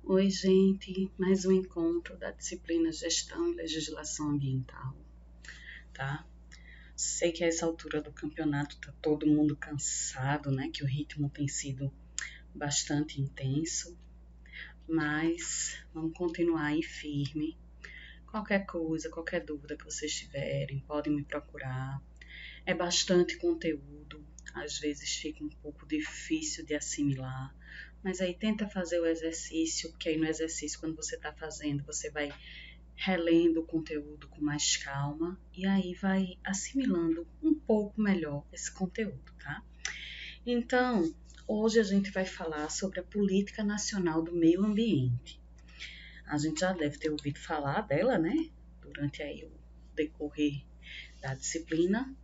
Oi, gente, mais um encontro da disciplina Gestão e Legislação Ambiental, tá? Sei que a essa altura do campeonato tá todo mundo cansado, né? Que o ritmo tem sido bastante intenso, mas vamos continuar aí firme. Qualquer coisa, qualquer dúvida que vocês tiverem, podem me procurar. É bastante conteúdo, às vezes fica um pouco difícil de assimilar, mas aí tenta fazer o exercício, porque aí no exercício, quando você está fazendo, você vai relendo o conteúdo com mais calma e aí vai assimilando um pouco melhor esse conteúdo, tá? Então, hoje a gente vai falar sobre a Política Nacional do Meio Ambiente. A gente já deve ter ouvido falar dela, né? Durante aí o decorrer da disciplina.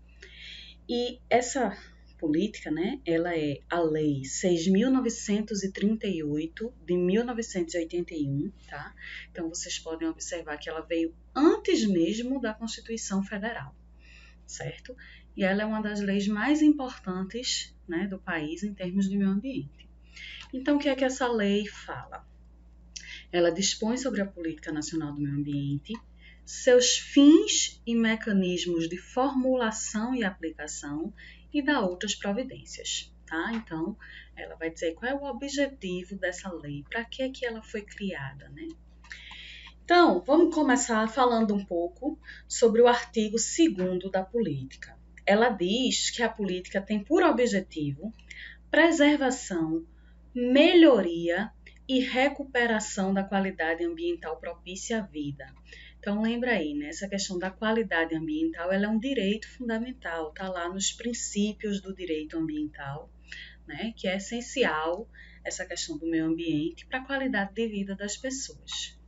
E essa política, né, ela é a Lei 6.938 de 1981, tá? Então vocês podem observar que ela veio antes mesmo da Constituição Federal, certo? E ela é uma das leis mais importantes, né, do país em termos de meio ambiente. Então o que é que essa lei fala? Ela dispõe sobre a Política Nacional do Meio Ambiente, seus fins e mecanismos de formulação e aplicação e dá outras providências, tá? Então, ela vai dizer qual é o objetivo dessa lei, para que é que ela foi criada, né? Então, vamos começar falando um pouco sobre o artigo 2º da política. Ela diz que a política tem por objetivo preservação, melhoria e recuperação da qualidade ambiental propícia à vida. Então lembra aí, né? Essa questão da qualidade ambiental, ela é um direito fundamental, está lá nos princípios do direito ambiental, né? Que é essencial essa questão do meio ambiente para a qualidade de vida das pessoas.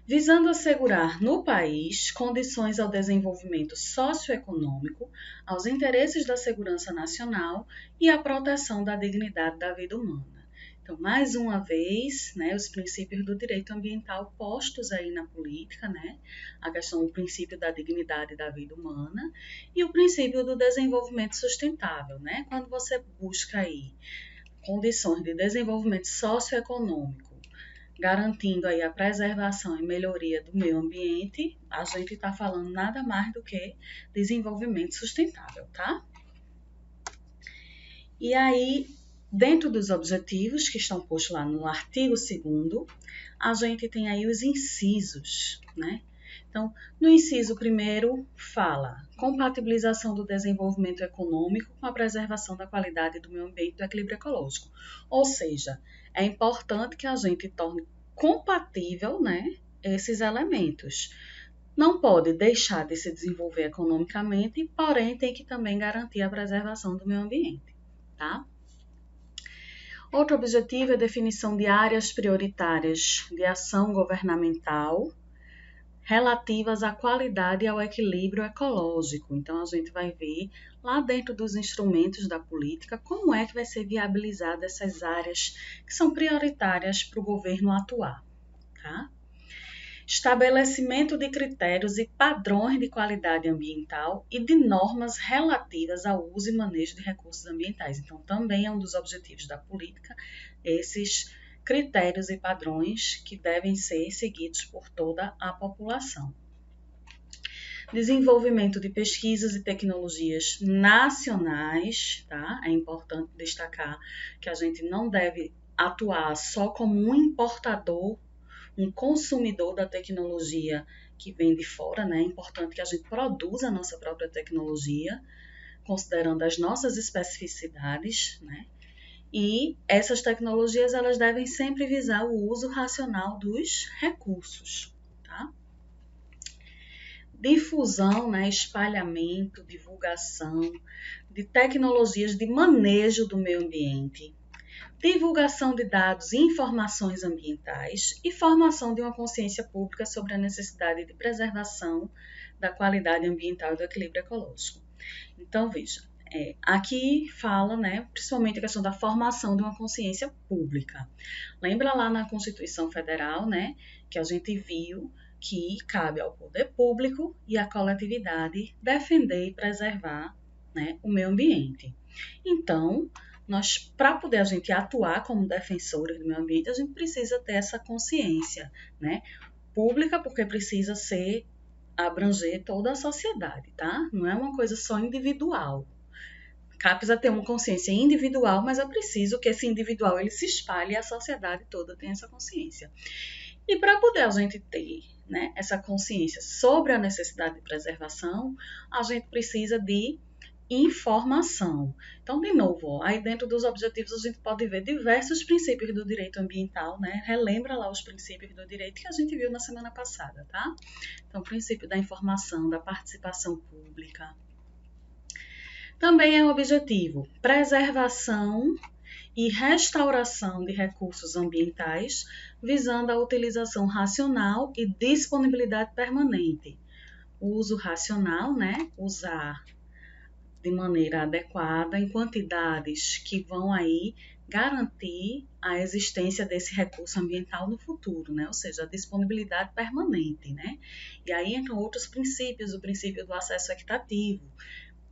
Visando assegurar no país condições ao desenvolvimento socioeconômico, aos interesses da segurança nacional e à proteção da dignidade da vida humana. Então, mais uma vez, né, os princípios do direito ambiental postos aí na política, né, a questão do princípio da dignidade da vida humana e o princípio do desenvolvimento sustentável, né, quando você busca aí condições de desenvolvimento socioeconômico, garantindo aí a preservação e melhoria do meio ambiente, a gente está falando nada mais do que desenvolvimento sustentável, tá? E aí, dentro dos objetivos que estão postos lá no artigo 2º, a gente tem aí os incisos, né? Então, no inciso 1º, fala compatibilização do desenvolvimento econômico com a preservação da qualidade do meio ambiente e do equilíbrio ecológico. Ou seja, é importante que a gente torne compatível, né, esses elementos. Não pode deixar de se desenvolver economicamente, porém tem que também garantir a preservação do meio ambiente, tá? Outro objetivo é a definição de áreas prioritárias de ação governamental relativas à qualidade e ao equilíbrio ecológico. Então, a gente vai ver lá dentro dos instrumentos da política como é que vai ser viabilizada essas áreas que são prioritárias para o governo atuar, tá? Estabelecimento de critérios e padrões de qualidade ambiental e de normas relativas ao uso e manejo de recursos ambientais. Então, também é um dos objetivos da política, esses critérios e padrões que devem ser seguidos por toda a população. Desenvolvimento de pesquisas e tecnologias nacionais, tá? É importante destacar que a gente não deve atuar só como um importador, um consumidor da tecnologia que vem de fora, né? É importante que a gente produza a nossa própria tecnologia, considerando as nossas especificidades, né? E essas tecnologias, elas devem sempre visar o uso racional dos recursos, tá? Difusão, né, espalhamento, divulgação de tecnologias de manejo do meio ambiente, divulgação de dados e informações ambientais e formação de uma consciência pública sobre a necessidade de preservação da qualidade ambiental e do equilíbrio ecológico. Então, veja, aqui fala, né, principalmente a questão da formação de uma consciência pública. Lembra lá na Constituição Federal, né, que a gente viu que cabe ao poder público e à coletividade defender e preservar, né, o meio ambiente. Então, para poder a gente atuar como defensores do meio ambiente, a gente precisa ter essa consciência, né? Pública, porque precisa abranger toda a sociedade, tá? Não é uma coisa só individual. Precisa ter uma consciência individual, mas é preciso que esse individual ele se espalhe e a sociedade toda tenha essa consciência. E para poder a gente ter, né, essa consciência sobre a necessidade de preservação, a gente precisa de informação. Então, de novo, ó, aí dentro dos objetivos a gente pode ver diversos princípios do direito ambiental, né? Relembra lá os princípios do direito que a gente viu na semana passada, tá? Então, o princípio da informação, da participação pública. Também é o objetivo preservação e restauração de recursos ambientais, visando a utilização racional e disponibilidade permanente. O uso racional, né? Usar de maneira adequada, em quantidades que vão aí garantir a existência desse recurso ambiental no futuro, né? Ou seja, a disponibilidade permanente, né? E aí entram outros princípios, o princípio do acesso equitativo,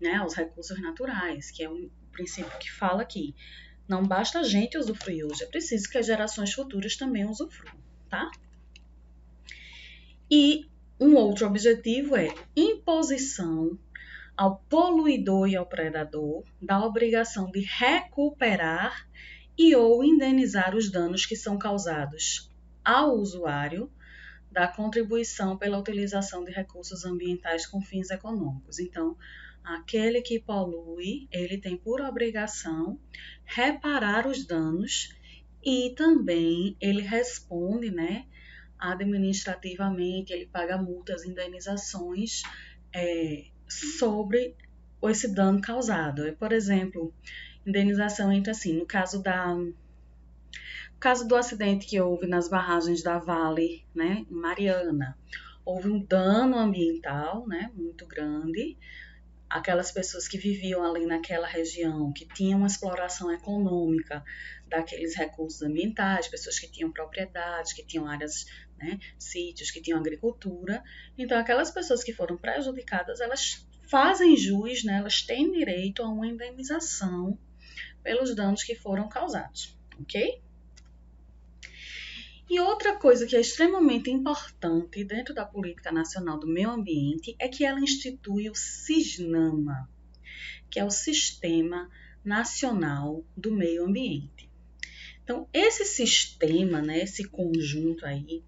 né, aos recursos naturais, que é um princípio que fala que não basta a gente usufruir hoje, é preciso que as gerações futuras também usufruam, tá? E um outro objetivo é imposição ao poluidor e ao predador da obrigação de recuperar e ou indenizar os danos que são causados ao usuário da contribuição pela utilização de recursos ambientais com fins econômicos. Então, aquele que polui, ele tem por obrigação reparar os danos e também ele responde, né, administrativamente, ele paga multas, indenizações sobre esse dano causado. Por exemplo, indenização entra assim, no caso do acidente que houve nas barragens da Vale, né, em Mariana, houve um dano ambiental, né, muito grande. Aquelas pessoas que viviam ali naquela região, que tinham uma exploração econômica daqueles recursos ambientais, pessoas que tinham propriedades, que tinham áreas, né, sítios, que tinham agricultura. Então, aquelas pessoas que foram prejudicadas, elas fazem jus, né, elas têm direito a uma indenização pelos danos que foram causados, ok? E outra coisa que é extremamente importante dentro da Política Nacional do Meio Ambiente é que ela institui o SISNAMA, que é o Sistema Nacional do Meio Ambiente. Então, esse sistema, né, esse conjunto aí,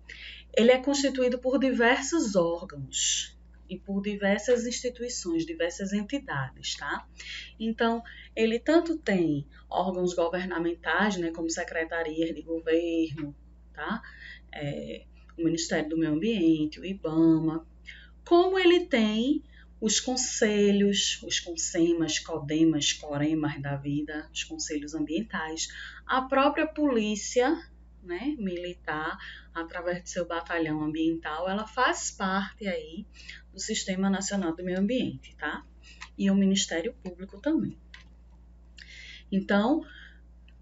ele é constituído por diversos órgãos e por diversas instituições, diversas entidades, tá? Então, ele tanto tem órgãos governamentais, né, como secretarias de governo, tá? O Ministério do Meio Ambiente, o IBAMA, como ele tem os conselhos, os CONSEMAS, CODEMAS, COREMAS da vida, os conselhos ambientais, a própria polícia, né, militar, através do seu batalhão ambiental, ela faz parte aí do Sistema Nacional do Meio Ambiente, tá? E o Ministério Público também. Então,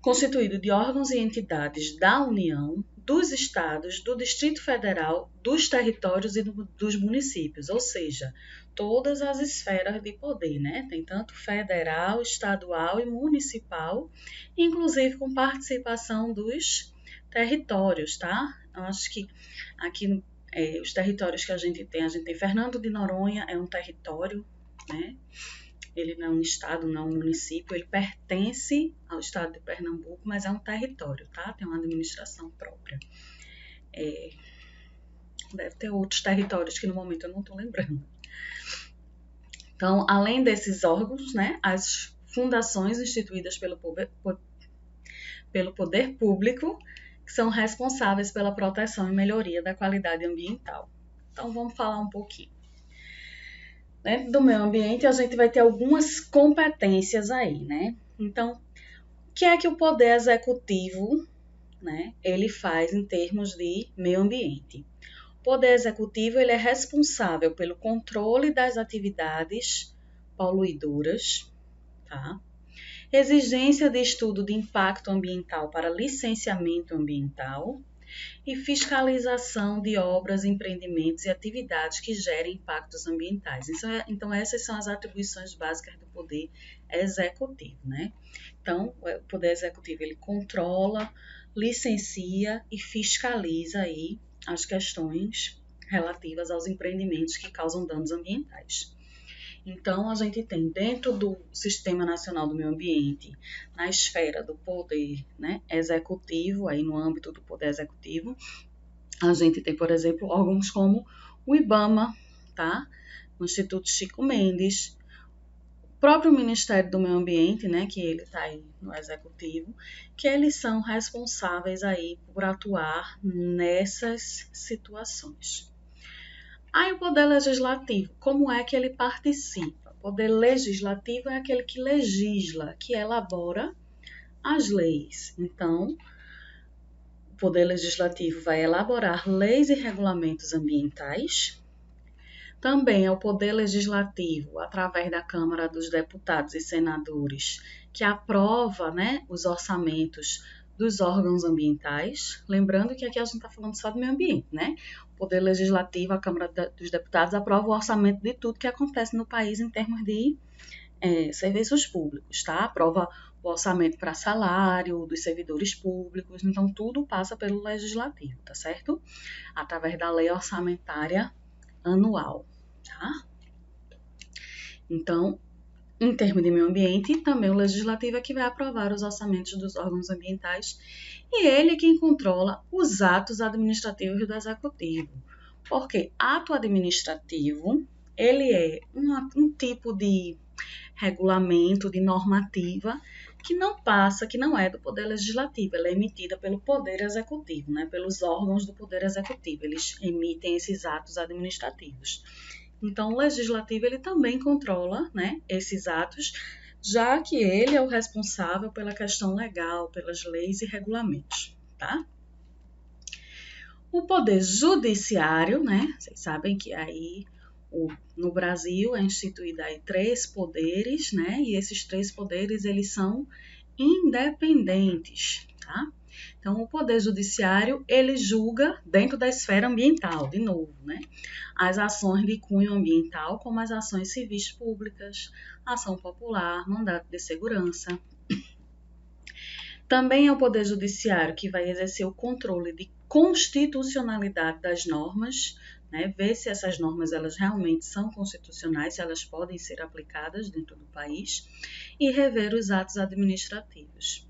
constituído de órgãos e entidades da União, dos estados, do Distrito Federal, dos territórios e dos municípios, ou seja, todas as esferas de poder, né? Tem tanto federal, estadual e municipal, inclusive com participação dos territórios, tá? Eu acho que aqui os territórios que a gente tem Fernando de Noronha, é um território, né? Ele não é um estado, não é um município, ele pertence ao estado de Pernambuco, mas é um território, tá? Tem uma administração própria. Deve ter outros territórios que no momento eu não estou lembrando. Então, além desses órgãos, né, as fundações instituídas pelo poder público, que são responsáveis pela proteção e melhoria da qualidade ambiental. Então, vamos falar um pouquinho. Dentro do meio ambiente, a gente vai ter algumas competências aí, né? Então, o que é que o Poder Executivo, né, ele faz em termos de meio ambiente? O Poder Executivo, ele é responsável pelo controle das atividades poluidoras, tá? Exigência de estudo de impacto ambiental para licenciamento ambiental, e fiscalização de obras, empreendimentos e atividades que gerem impactos ambientais. Então, essas são as atribuições básicas do Poder executivo, né? Então, o poder executivo, ele controla, licencia e fiscaliza aí as questões relativas aos empreendimentos que causam danos ambientais. Então, a gente tem dentro do Sistema Nacional do Meio Ambiente, na esfera do poder, né, executivo, aí no âmbito do poder executivo, a gente tem, por exemplo, órgãos como o IBAMA, tá? O Instituto Chico Mendes, o próprio Ministério do Meio Ambiente, né, que ele está aí no executivo, que eles são responsáveis aí por atuar nessas situações. Aí o Poder Legislativo, como é que ele participa? O Poder Legislativo é aquele que legisla, que elabora as leis. Então, o Poder Legislativo vai elaborar leis e regulamentos ambientais. Também é o Poder Legislativo, através da Câmara dos Deputados e Senadores, que aprova, né, os orçamentos dos órgãos ambientais. Lembrando que aqui a gente está falando só do meio ambiente, né? O Poder Legislativo, a Câmara dos Deputados, aprova o orçamento de tudo que acontece no país em termos de serviços públicos, tá? Aprova o orçamento para salário dos servidores públicos, então tudo passa pelo Legislativo, tá certo? Através da Lei Orçamentária Anual, tá? Então, em termos de meio ambiente, também o Legislativo é que vai aprovar os orçamentos dos órgãos ambientais e ele é quem controla os atos administrativos do Executivo. Porque ato administrativo, ele é um tipo de regulamento, de normativa que não passa, que não é do Poder Legislativo, ela é emitida pelo Poder Executivo, né, pelos órgãos do Poder Executivo, eles emitem esses atos administrativos. Então, o Legislativo, ele também controla, né, esses atos, já que ele é o responsável pela questão legal, pelas leis e regulamentos, tá? O Poder Judiciário, né, vocês sabem que aí no Brasil é instituído aí 3 poderes, né? E esses 3 poderes, eles são independentes, tá? Então, o Poder Judiciário, ele julga dentro da esfera ambiental, de novo, né? As ações de cunho ambiental, como as ações civis públicas, ação popular, mandato de segurança. Também é o Poder Judiciário que vai exercer o controle de constitucionalidade das normas, né, ver se essas normas elas realmente são constitucionais, se elas podem ser aplicadas dentro do país, e rever os atos administrativos.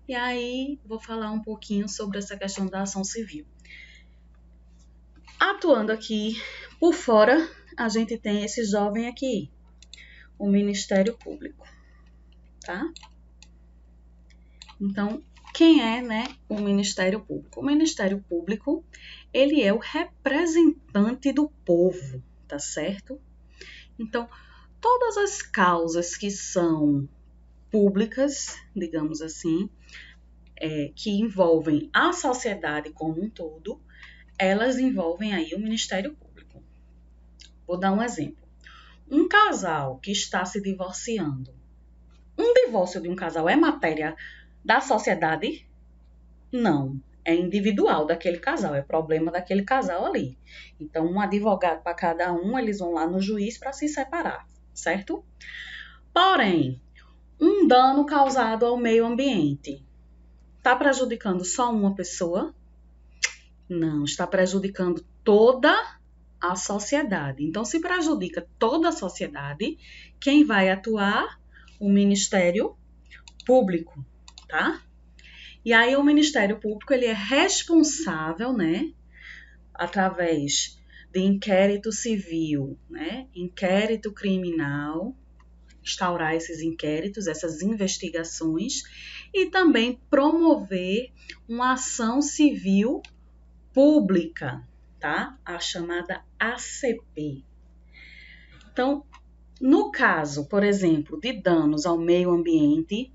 E aí, vou falar um pouquinho sobre essa questão da ação civil. Atuando aqui por fora, a gente tem esse jovem aqui, o Ministério Público, tá? Então, quem é, né, o Ministério Público? O Ministério Público, ele é o representante do povo, tá certo? Então, todas as causas que são públicas, digamos assim, que envolvem a sociedade como um todo, elas envolvem aí o Ministério Público. Vou dar um exemplo. Um casal que está se divorciando, um divórcio de um casal é matéria da sociedade? Não, é individual daquele casal, é problema daquele casal ali. Então, um advogado para cada um, eles vão lá no juiz para se separar, certo? Porém, um dano causado ao meio ambiente está prejudicando só uma pessoa? Não, está prejudicando toda a sociedade. Então, se prejudica toda a sociedade, quem vai atuar? O Ministério Público, tá? E aí o Ministério Público, ele é responsável, né, através de inquérito civil, né, inquérito criminal, instaurar esses inquéritos, essas investigações, e também promover uma ação civil pública, tá? A chamada ACP. Então, no caso, por exemplo, de danos ao meio ambiente,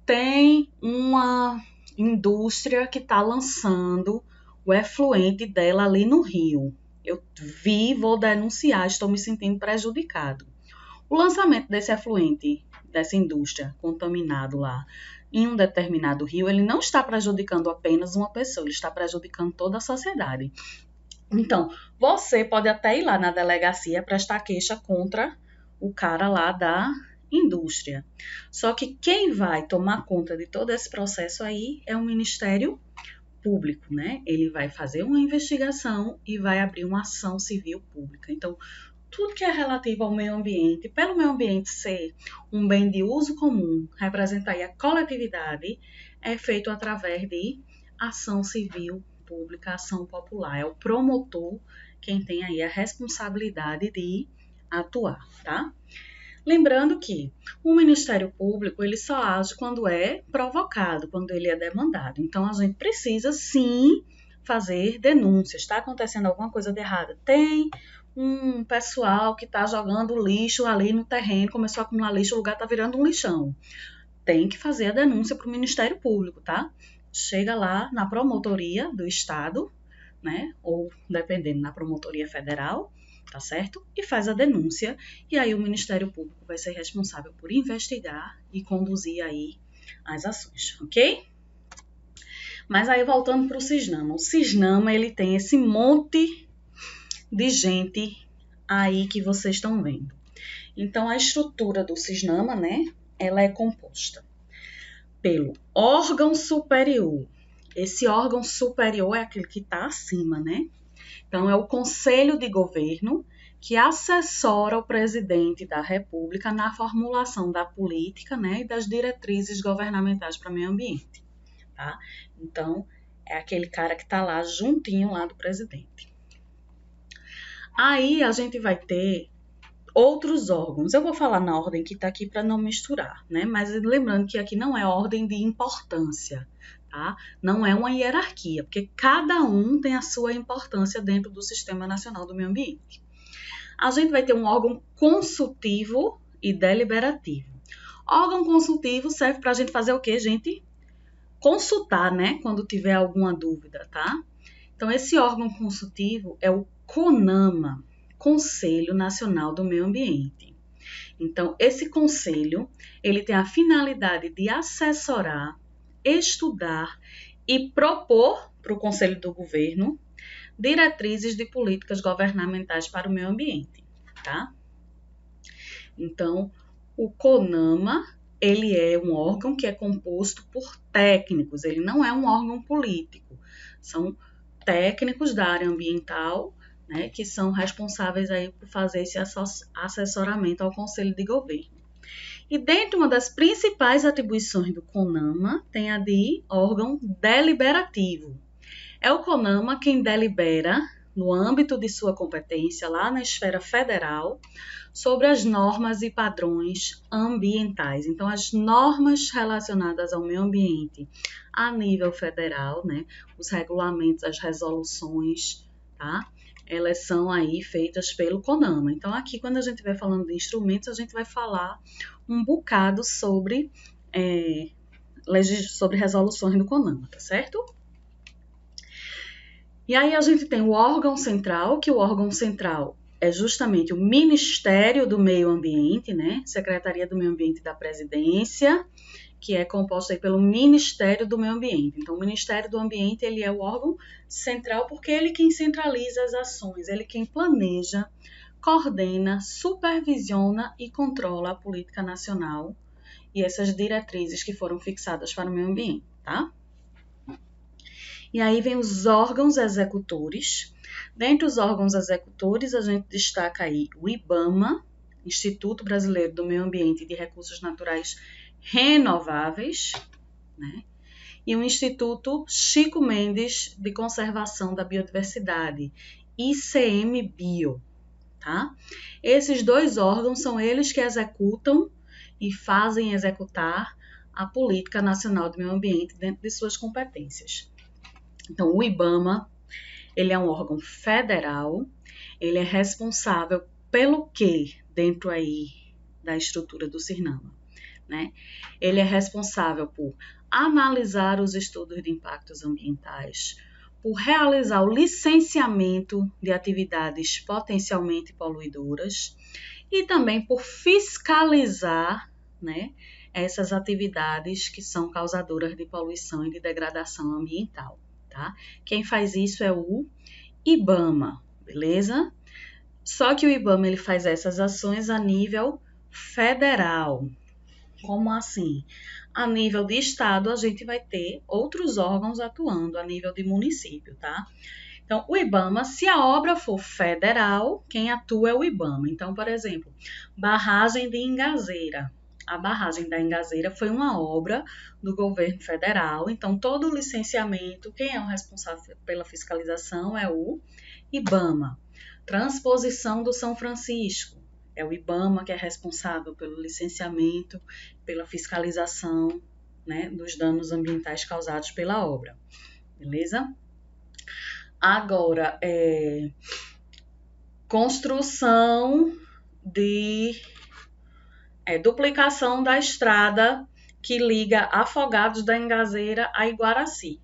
tem uma indústria que está lançando o efluente dela ali no rio. Eu vi, vou denunciar, estou me sentindo prejudicado. O lançamento desse efluente, dessa indústria contaminado lá em um determinado rio, ele não está prejudicando apenas uma pessoa, ele está prejudicando toda a sociedade. Então, você pode até ir lá na delegacia prestar queixa contra o cara lá da indústria. Só que quem vai tomar conta de todo esse processo aí é o Ministério Público, né? Ele vai fazer uma investigação e vai abrir uma ação civil pública. Então, tudo que é relativo ao meio ambiente, pelo meio ambiente ser um bem de uso comum, representar aí a coletividade, é feito através de ação civil pública, ação popular. É o promotor quem tem aí a responsabilidade de atuar, tá? Lembrando que o Ministério Público ele só age quando é provocado, quando ele é demandado. Então, a gente precisa, sim, fazer denúncias. Está acontecendo alguma coisa de errada? Tem um pessoal que está jogando lixo ali no terreno, começou a acumular lixo, o lugar está virando um lixão. Tem que fazer a denúncia para o Ministério Público, tá? Chega lá na promotoria do Estado, né? Ou, dependendo, na promotoria federal, tá certo? E faz a denúncia, e aí o Ministério Público vai ser responsável por investigar e conduzir aí as ações, ok? Mas aí voltando para o Cisnama. O Cisnama, ele tem esse monte de gente aí que vocês estão vendo. Então, a estrutura do Cisnama, né? Ela é composta pelo órgão superior. Esse órgão superior é aquele que está acima, né? Então, é o Conselho de Governo que assessora o presidente da República na formulação da política, né, e das diretrizes governamentais para o meio ambiente, tá? Então, é aquele cara que está lá juntinho lá do presidente. Aí, a gente vai ter outros órgãos. Eu vou falar na ordem que está aqui para não misturar, né? Mas lembrando que aqui não é ordem de importância, tá? Não é uma hierarquia, porque cada um tem a sua importância dentro do Sistema Nacional do Meio Ambiente. A gente vai ter um órgão consultivo e deliberativo. Órgão consultivo serve para a gente fazer o quê, gente? Consultar, né? Quando tiver alguma dúvida, tá? Então, esse órgão consultivo é o CONAMA, Conselho Nacional do Meio Ambiente. Então, esse conselho, ele tem a finalidade de assessorar, estudar e propor para o Conselho do Governo diretrizes de políticas governamentais para o meio ambiente, tá? Então, o CONAMA, ele é um órgão que é composto por técnicos, ele não é um órgão político, são técnicos da área ambiental, né, que são responsáveis aí por fazer esse assessoramento ao Conselho de Governo. E dentro uma das principais atribuições do CONAMA tem a de órgão deliberativo. É o CONAMA quem delibera, no âmbito de sua competência, lá na esfera federal, sobre as normas e padrões ambientais. Então, as normas relacionadas ao meio ambiente a nível federal, né, os regulamentos, as resoluções, tá? Elas são aí feitas pelo CONAMA. Então, aqui, quando a gente vai falando de instrumentos, a gente vai falar um bocado sobre resoluções do CONAMA, tá certo? E aí a gente tem o órgão central, que o órgão central é justamente o Ministério do Meio Ambiente, né? Secretaria do Meio Ambiente da Presidência, que é composta aí pelo Ministério do Meio Ambiente. Então, o Ministério do Ambiente, ele é o órgão central porque ele quem centraliza as ações, ele quem planeja, coordena, supervisiona e controla a política nacional e essas diretrizes que foram fixadas para o meio ambiente, tá? E aí vem os órgãos executores. Dentre os órgãos executores, a gente destaca aí o IBAMA, Instituto Brasileiro do Meio Ambiente e de Recursos Naturais Renováveis, né? E o Instituto Chico Mendes de Conservação da Biodiversidade, ICMBio, tá? Esses dois órgãos são eles que executam e fazem executar a Política Nacional do Meio Ambiente dentro de suas competências. Então, o IBAMA, ele é um órgão federal, ele é responsável pelo quê dentro aí da estrutura do CIRNAMA, né? Ele é responsável por analisar os estudos de impactos ambientais, por realizar o licenciamento de atividades potencialmente poluidoras e também por fiscalizar, né, essas atividades que são causadoras de poluição e de degradação ambiental. Tá? Quem faz isso é o IBAMA, beleza? Só que o IBAMA ele faz essas ações a nível federal. Como assim? A nível de estado, a gente vai ter outros órgãos atuando a nível de município, tá? Então, o IBAMA, se a obra for federal, quem atua é o IBAMA. Então, por exemplo, barragem de Ingazeira. A barragem da Ingazeira foi uma obra do governo federal. Então, todo o licenciamento, quem é o responsável pela fiscalização é o IBAMA. Transposição do São Francisco. É o IBAMA que é responsável pelo licenciamento, pela fiscalização, né, dos danos ambientais causados pela obra. Beleza? Agora, construção de duplicação da estrada que liga Afogados da Ingazeira a Iguaracy.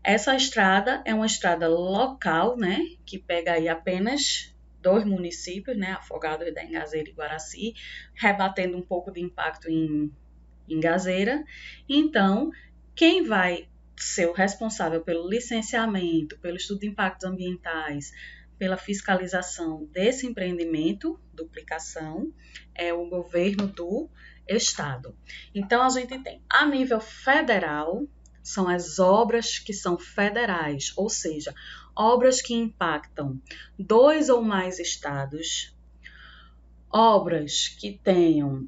Essa estrada é uma estrada local, né, que pega aí apenas 2 municípios, né, Afogados da Ingazeira e Iguaracy, rebatendo um pouco de impacto em Ingazeira. Então, quem vai ser o responsável pelo licenciamento, pelo estudo de impactos ambientais, pela fiscalização desse empreendimento, duplicação, é o governo do estado. Então, a gente tem, a nível federal, são as obras que são federais, ou seja, obras que impactam 2 ou mais estados, obras que tenham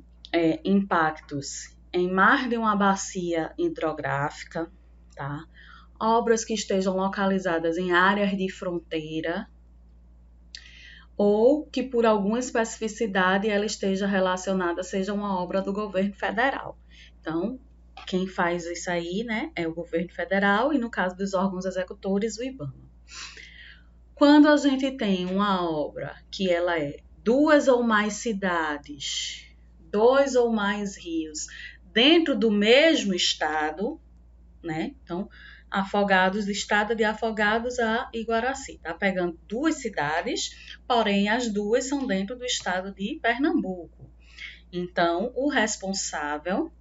impactos em mais de uma bacia hidrográfica, tá? Obras que estejam localizadas em áreas de fronteira ou que por alguma especificidade ela esteja relacionada, seja uma obra do governo federal. Então, quem faz isso aí, né, é o governo federal e no caso dos órgãos executores, o IBAMA. Quando a gente tem uma obra que ela é 2 ou mais cidades, 2 ou mais rios, dentro do mesmo estado, né? Então, Afogados, estrada de Afogados a Iguaracy, tá pegando 2 cidades, porém as 2 são dentro do estado de Pernambuco. Então, o responsável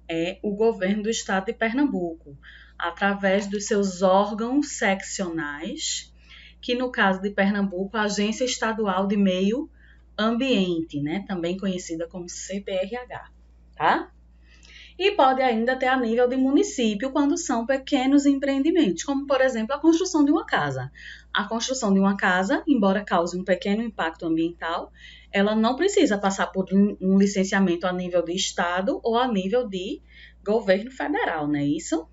é o governo do estado de Pernambuco, através dos seus órgãos seccionais, que no caso de Pernambuco, a Agência Estadual de Meio Ambiente, né? Também conhecida como CPRH, tá? E pode ainda ter a nível de município quando são pequenos empreendimentos, como por exemplo a construção de uma casa. A construção de uma casa, embora cause um pequeno impacto ambiental, ela não precisa passar por um licenciamento a nível de estado ou a nível de governo federal, não é isso?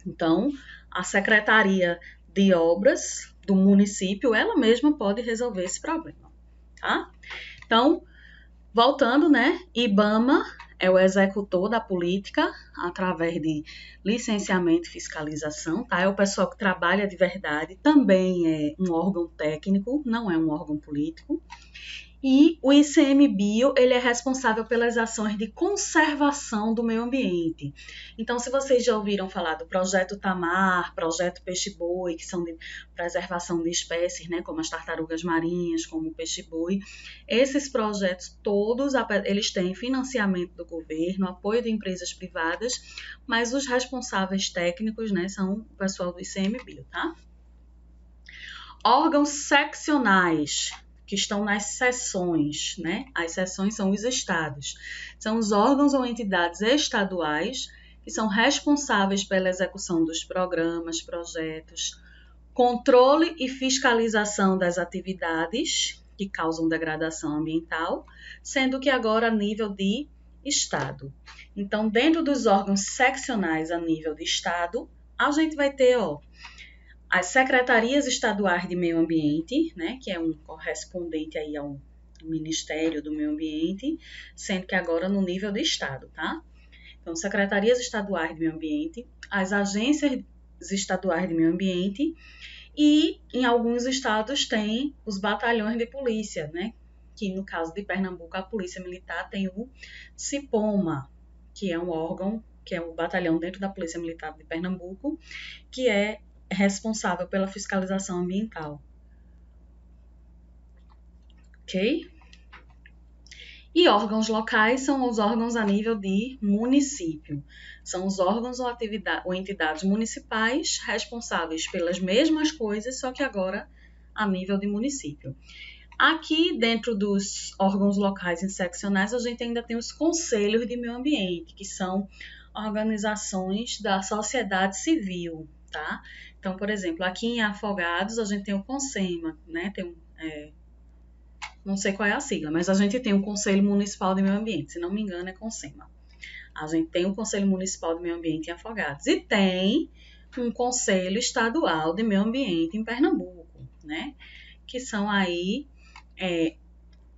Então, a Secretaria de Obras do município, ela mesma pode resolver esse problema, tá? Então, voltando, né? IBAMA é o executor da política através de licenciamento e fiscalização, tá? É o pessoal que trabalha de verdade, também é um órgão técnico, não é um órgão político. E o ICMBio, ele é responsável pelas ações de conservação do meio ambiente. Então, se vocês já ouviram falar do Projeto Tamar, Projeto Peixe-Boi, que são de preservação de espécies, né, como as tartarugas marinhas, como o peixe-boi, esses projetos todos, eles têm financiamento do governo, apoio de empresas privadas, mas os responsáveis técnicos, né, são o pessoal do ICMBio, tá? Órgãos seccionais, que estão nas seções, né? As seções são os estados. São os órgãos ou entidades estaduais que são responsáveis pela execução dos programas, projetos, controle e fiscalização das atividades que causam degradação ambiental, sendo que agora a nível de estado. Então, dentro dos órgãos seccionais a nível de estado, a gente vai ter, as secretarias estaduais de meio ambiente, né, que é um correspondente aí ao Ministério do Meio Ambiente, sendo que agora no nível de estado, tá? Então, secretarias estaduais de meio ambiente, as agências estaduais de meio ambiente e em alguns estados tem os batalhões de polícia, né? Que no caso de Pernambuco, a Polícia Militar tem o CIPOMA, que é um órgão, que é o batalhão dentro da Polícia Militar de Pernambuco, que é responsável pela fiscalização ambiental. Ok? E órgãos locais são os órgãos a nível de município. São os órgãos ou entidades municipais responsáveis pelas mesmas coisas, só que agora a nível de município. Aqui, dentro dos órgãos locais e seccionais, a gente ainda tem os conselhos de meio ambiente, que são organizações da sociedade civil, tá? Então, por exemplo, aqui em Afogados, a gente tem o CONSEMA, né? Não sei qual é a sigla, mas a gente tem o Conselho Municipal de Meio Ambiente, se não me engano é CONSEMA. A gente tem o Conselho Municipal de Meio Ambiente em Afogados e tem um Conselho Estadual de Meio Ambiente em Pernambuco, né? Que são aí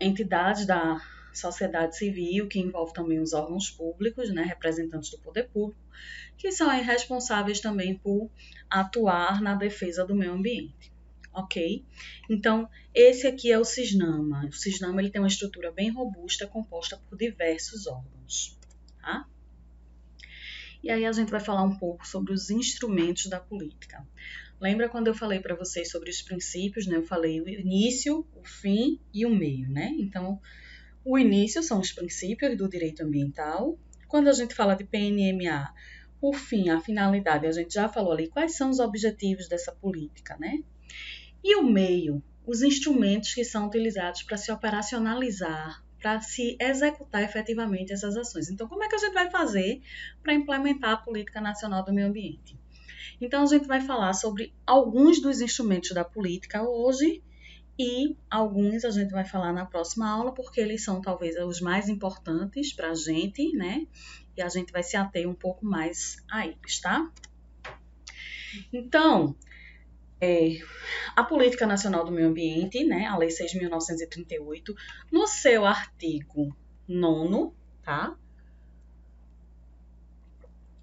entidades da sociedade civil, que envolve também os órgãos públicos, né, representantes do poder público, que são aí responsáveis também por atuar na defesa do meio ambiente. Ok? Então, esse aqui é o CISNAMA. O CISNAMA ele tem uma estrutura bem robusta, composta por diversos órgãos. Tá? E aí a gente vai falar um pouco sobre os instrumentos da política. Lembra quando eu falei para vocês sobre os princípios, né? Eu falei o início, o fim e o meio, né? Então, o início são os princípios do direito ambiental. Quando a gente fala de PNMA, o fim, a finalidade, a gente já falou ali quais são os objetivos dessa política, né? E o meio, os instrumentos que são utilizados para se operacionalizar, para se executar efetivamente essas ações. Então, como é que a gente vai fazer para implementar a Política Nacional do Meio Ambiente? Então, a gente vai falar sobre alguns dos instrumentos da política hoje e alguns a gente vai falar na próxima aula, porque eles são talvez os mais importantes para a gente, né? E a gente vai se ater um pouco mais a eles, tá? Então, a Política Nacional do Meio Ambiente, né, a Lei 6.938, no seu artigo 9º, tá?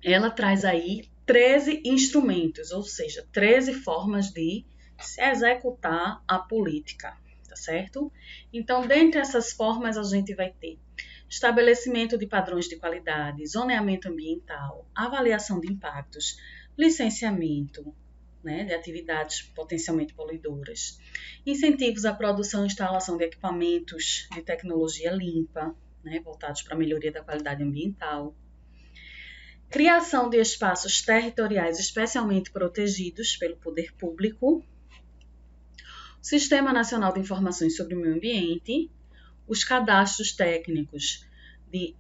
Ela traz aí 13 instrumentos, ou seja, 13 formas de se executar a política, tá certo? Então, dentre essas formas, a gente vai ter estabelecimento de padrões de qualidade, zoneamento ambiental, avaliação de impactos, licenciamento, né, de atividades potencialmente poluidoras, incentivos à produção e instalação de equipamentos de tecnologia limpa, né, voltados para a melhoria da qualidade ambiental, criação de espaços territoriais especialmente protegidos pelo poder público, Sistema Nacional de Informações sobre o Meio Ambiente, os cadastros técnicos de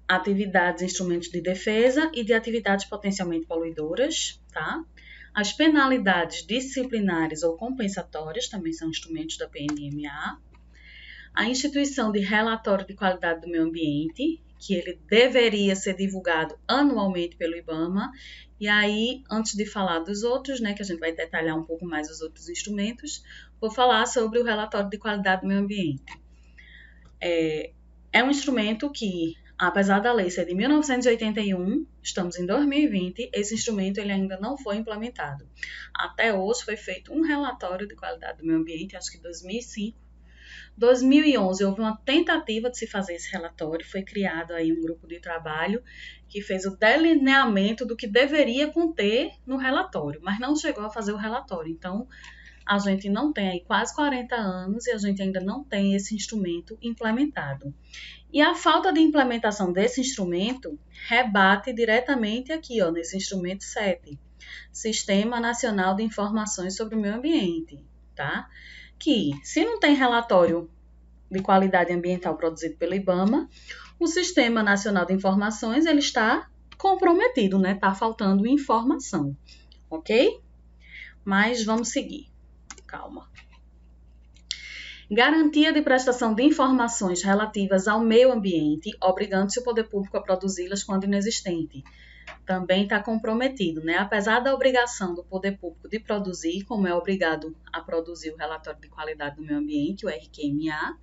atividades e instrumentos de defesa e de atividades potencialmente poluidoras, tá? As penalidades disciplinares ou compensatórias também são instrumentos da PNMA. A instituição de relatório de qualidade do meio ambiente, que ele deveria ser divulgado anualmente pelo IBAMA. E aí, antes de falar dos outros, né, que a gente vai detalhar um pouco mais os outros instrumentos, vou falar sobre o relatório de qualidade do meio ambiente. É um instrumento que, apesar da lei ser de 1981, estamos em 2020, esse instrumento ele ainda não foi implementado. Até hoje foi feito um relatório de qualidade do meio ambiente, acho que em 2005. 2011 houve uma tentativa de se fazer esse relatório, foi criado aí um grupo de trabalho que fez o delineamento do que deveria conter no relatório, mas não chegou a fazer o relatório. Então, a gente não tem aí quase 40 anos e a gente ainda não tem esse instrumento implementado. E a falta de implementação desse instrumento rebate diretamente aqui, ó, nesse instrumento 7, Sistema Nacional de Informações sobre o Meio Ambiente, tá? Que, se não tem relatório de qualidade ambiental produzido pelo IBAMA, o Sistema Nacional de Informações ele está comprometido, né? Está faltando informação, ok? Mas vamos seguir. Calma. Garantia de prestação de informações relativas ao meio ambiente, obrigando-se o poder público a produzi-las quando inexistente. Também está comprometido, né? Apesar da obrigação do poder público de produzir, como é obrigado a produzir o relatório de qualidade do meio ambiente, o RQMA,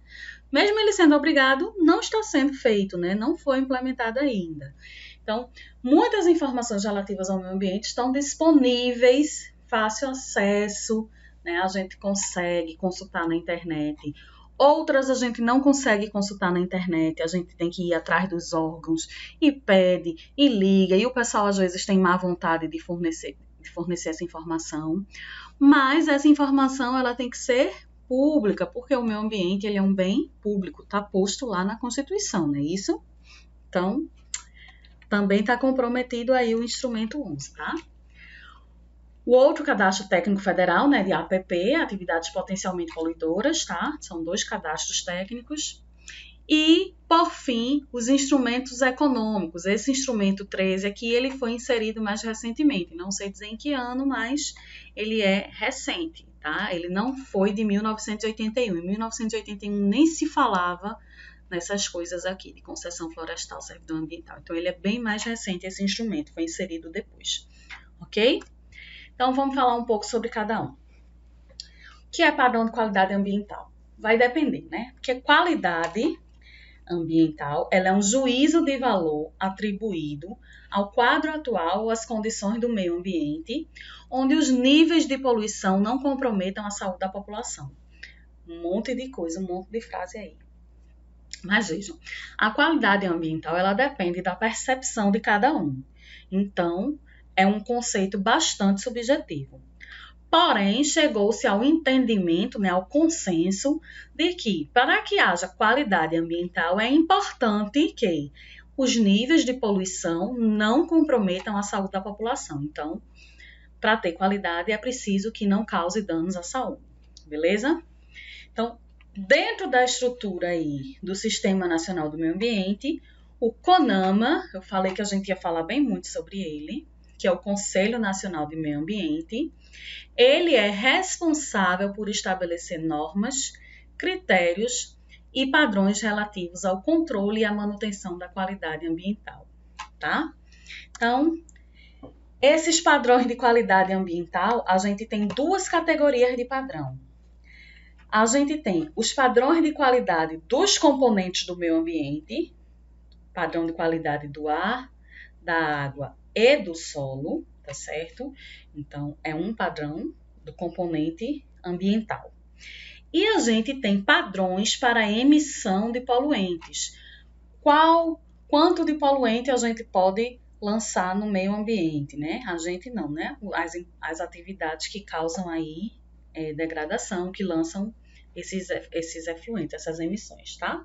mesmo ele sendo obrigado, não está sendo feito, né? Não foi implementado ainda. Então, muitas informações relativas ao meio ambiente estão disponíveis, fácil acesso, né? A gente consegue consultar na internet. Outras a gente não consegue consultar na internet, a gente tem que ir atrás dos órgãos e pede e liga, e o pessoal às vezes tem má vontade de fornecer essa informação, mas essa informação ela tem que ser pública, porque o meio ambiente ele é um bem público, está posto lá na Constituição, não é isso? Então, também está comprometido aí o instrumento 11, tá? O O outro cadastro técnico federal, né, de APP, atividades potencialmente poluidoras, tá? São 2 cadastros técnicos. E, por fim, os instrumentos econômicos. Esse instrumento 13 aqui, ele foi inserido mais recentemente. Não sei dizer em que ano, mas ele é recente, tá? Ele não foi de 1981. Em 1981 nem se falava nessas coisas aqui, de concessão florestal, servidão ambiental. Então, ele é bem mais recente, esse instrumento, foi inserido depois, ok? Então, vamos falar um pouco sobre cada um. O que é padrão de qualidade ambiental? Vai depender, né? Porque qualidade ambiental, ela é um juízo de valor atribuído ao quadro atual ou às condições do meio ambiente, onde os níveis de poluição não comprometam a saúde da população. Um monte de coisa, um monte de frase aí. Mas vejam, a qualidade ambiental, ela depende da percepção de cada um. Então, é um conceito bastante subjetivo. Porém, chegou-se ao entendimento, né, ao consenso, de que, para que haja qualidade ambiental, é importante que os níveis de poluição não comprometam a saúde da população. Então, para ter qualidade, é preciso que não cause danos à saúde, beleza? Então, dentro da estrutura aí do Sistema Nacional do Meio Ambiente, o CONAMA, eu falei que a gente ia falar bem muito sobre ele, que é o Conselho Nacional de Meio Ambiente, ele é responsável por estabelecer normas, critérios e padrões relativos ao controle e à manutenção da qualidade ambiental, tá? Então, esses padrões de qualidade ambiental, a gente tem 2 categorias de padrão. A gente tem os padrões de qualidade dos componentes do meio ambiente, padrão de qualidade do ar, da água e do solo, tá certo? Então, é um padrão do componente ambiental. E a gente tem padrões para a emissão de poluentes. Quanto de poluente a gente pode lançar no meio ambiente, né? A gente não, né? As atividades que causam aí degradação, que lançam esses efluentes, essas emissões, tá?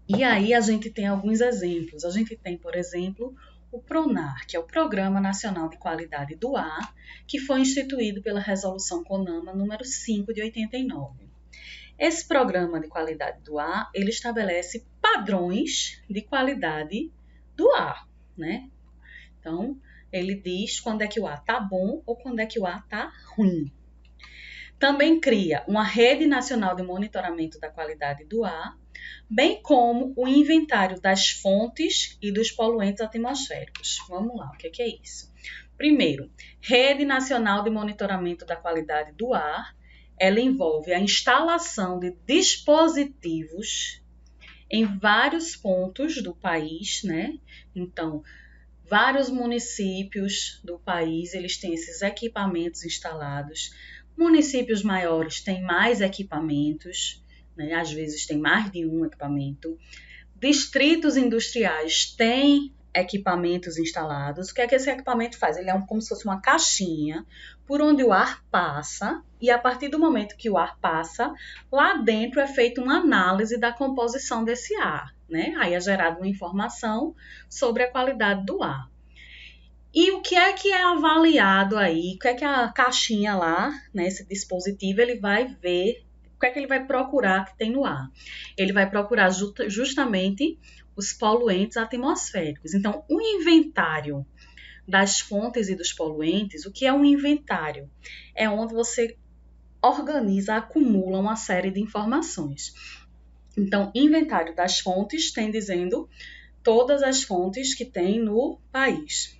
E aí a gente tem alguns exemplos. A gente tem, por exemplo, o PRONAR, que é o Programa Nacional de Qualidade do Ar, que foi instituído pela Resolução CONAMA número 5 de 89. Esse Programa de Qualidade do Ar, ele estabelece padrões de qualidade do ar, né? Então, ele diz quando é que o ar está bom ou quando é que o ar está ruim. Também cria uma rede nacional de monitoramento da qualidade do ar, bem como o inventário das fontes e dos poluentes atmosféricos. Vamos lá, o que é isso? Primeiro, Rede Nacional de Monitoramento da Qualidade do Ar. Ela envolve a instalação de dispositivos em vários pontos do país, né? Então, vários municípios do país, eles têm esses equipamentos instalados. Municípios maiores têm mais equipamentos, né? Às vezes tem mais de um equipamento. Distritos industriais têm equipamentos instalados. O que é que esse equipamento faz? Ele é como se fosse uma caixinha por onde o ar passa, e a partir do momento que o ar passa, lá dentro é feita uma análise da composição desse ar, né? Aí é gerada uma informação sobre a qualidade do ar. E o que é avaliado aí? O que é que a caixinha lá, né, esse dispositivo, ele vai ver, o que é que ele vai procurar que tem no ar? Ele vai procurar justamente os poluentes atmosféricos. Então, o inventário das fontes e dos poluentes, o que é um inventário? É onde você organiza, acumula uma série de informações. Então, inventário das fontes tem dizendo todas as fontes que tem no país,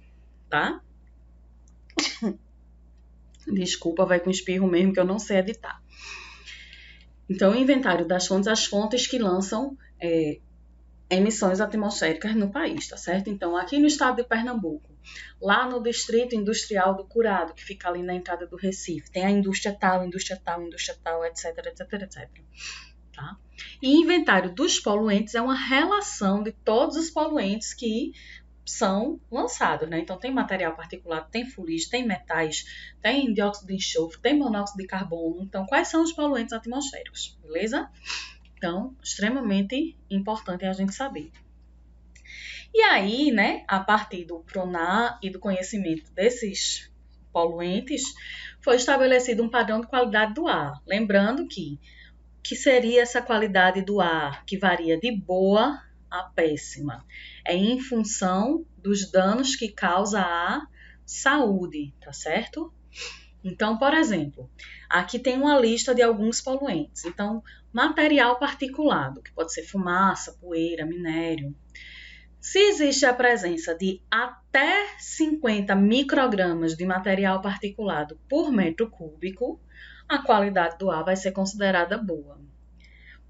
tá? Desculpa, vai com espirro mesmo, que eu não sei editar. Então, o inventário das fontes, as fontes que lançam emissões atmosféricas no país, tá certo? Então, aqui no estado de Pernambuco, lá no Distrito Industrial do Curado, que fica ali na entrada do Recife, tem a indústria tal, etc, etc, etc. Tá? E inventário dos poluentes é uma relação de todos os poluentes que são lançados, né? Então, tem material particulado, tem fuligem, tem metais, tem dióxido de enxofre, tem monóxido de carbono. Então, quais são os poluentes atmosféricos, beleza? Então, extremamente importante a gente saber. E aí, né, a partir do PRONAR e do conhecimento desses poluentes, foi estabelecido um padrão de qualidade do ar. Lembrando que seria essa qualidade do ar que varia de boa a péssima. É em função dos danos que causa à saúde, tá certo? Então, por exemplo, aqui tem uma lista de alguns poluentes. Então, material particulado, que pode ser fumaça, poeira, minério. Se existe a presença de até 50 microgramas de material particulado por metro cúbico, a qualidade do ar vai ser considerada boa.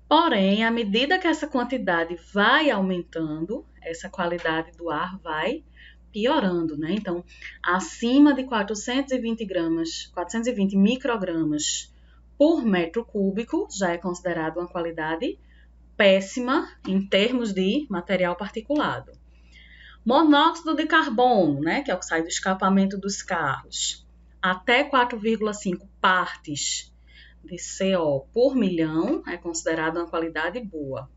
Porém, à medida que essa quantidade vai aumentando, essa qualidade do ar vai piorando, né? Então, acima de 420 microgramas por metro cúbico já é considerado uma qualidade péssima em termos de material particulado. Monóxido de carbono, né, que é o que sai do escapamento dos carros, até 4,5 partes de CO por milhão é considerado uma qualidade boa.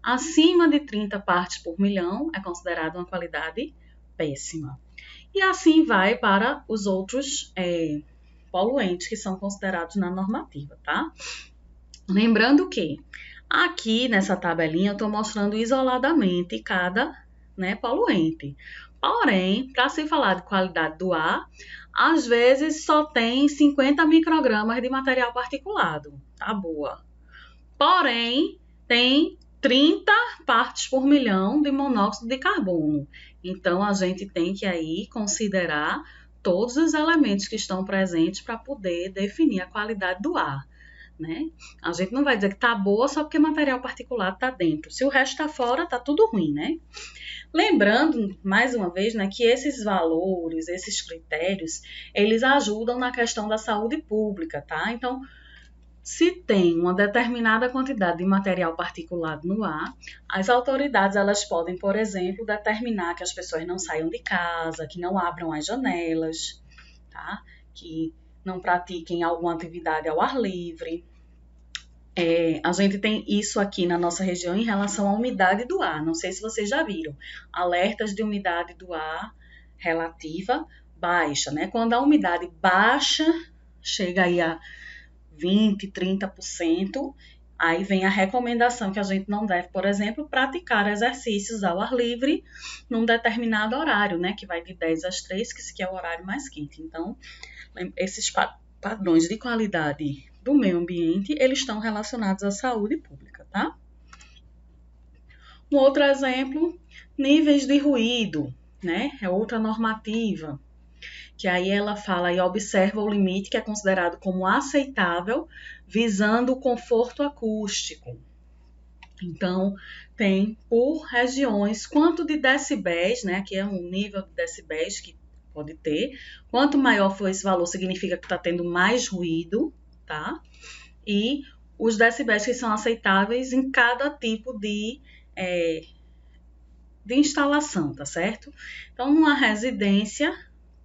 Acima de 30 partes por milhão é considerado uma qualidade péssima. E assim vai para os outros poluentes que são considerados na normativa, tá? Lembrando que aqui nessa tabelinha eu estou mostrando isoladamente cada poluente. Porém, para se falar de qualidade do ar, às vezes só tem 50 microgramas de material particulado, tá boa. Porém, tem 30 partes por milhão de monóxido de carbono. Então, a gente tem que aí considerar todos os elementos que estão presentes para poder definir a qualidade do ar. Né? A gente não vai dizer que tá boa só porque material particulado tá dentro. Se o resto tá fora, tá tudo ruim, né? Lembrando, mais uma vez, né, que esses valores, esses critérios, eles ajudam na questão da saúde pública, tá? Então, se tem uma determinada quantidade de material particulado no ar, as autoridades elas podem, por exemplo, determinar que as pessoas não saiam de casa, que não abram as janelas, tá? Que não pratiquem alguma atividade ao ar livre. A gente tem isso aqui na nossa região em relação à umidade do ar. Não sei se vocês já viram. Alertas de umidade do ar relativa baixa, né? Quando a umidade baixa, chega aí a 20%, 30%, aí vem a recomendação que a gente não deve, por exemplo, praticar exercícios ao ar livre num determinado horário, né? Que vai de 10 às 3, que é o horário mais quente. Então, esses padrões de qualidade do meio ambiente, eles estão relacionados à saúde pública, tá? Um outro exemplo, níveis de ruído, né? É outra normativa, que aí ela fala e observa o limite que é considerado como aceitável, visando o conforto acústico. Então, tem por regiões quanto de decibéis, né? Aqui é um nível de decibéis que pode ter. Quanto maior for esse valor, significa que está tendo mais ruído, tá? E os decibéis que são aceitáveis em cada tipo de instalação, tá certo? Então, numa residência,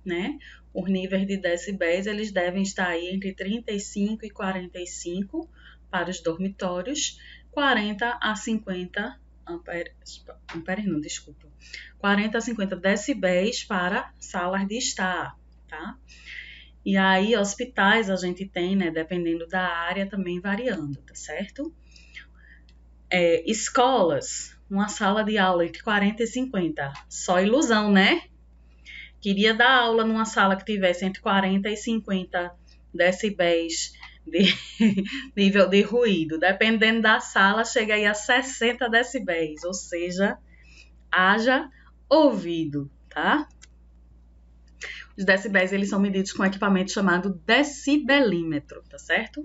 né, os níveis de decibéis, eles devem estar aí entre 35 e 45 para os dormitórios, 40 a 50 40 a 50 decibéis para salas de estar, tá? E aí, hospitais a gente tem, né, dependendo da área, também variando, tá certo? Escolas, uma sala de aula entre 40 e 50, só ilusão, né? Queria dar aula numa sala que tivesse entre 40 e 50 decibéis de nível de ruído. Dependendo da sala, chega aí a 60 decibéis, ou seja, haja ouvido, tá? Os decibéis, eles são medidos com um equipamento chamado decibelímetro, tá certo?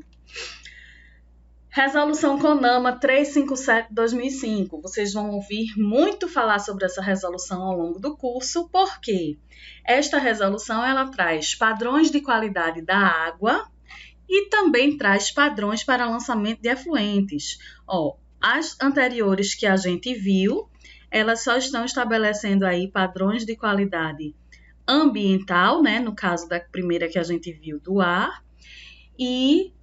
Resolução CONAMA 357/2005. Vocês vão ouvir muito falar sobre essa resolução ao longo do curso, porque esta resolução ela traz padrões de qualidade da água e também traz padrões para lançamento de efluentes. As anteriores que a gente viu, elas só estão estabelecendo aí padrões de qualidade ambiental, né? No caso da primeira que a gente viu do ar, e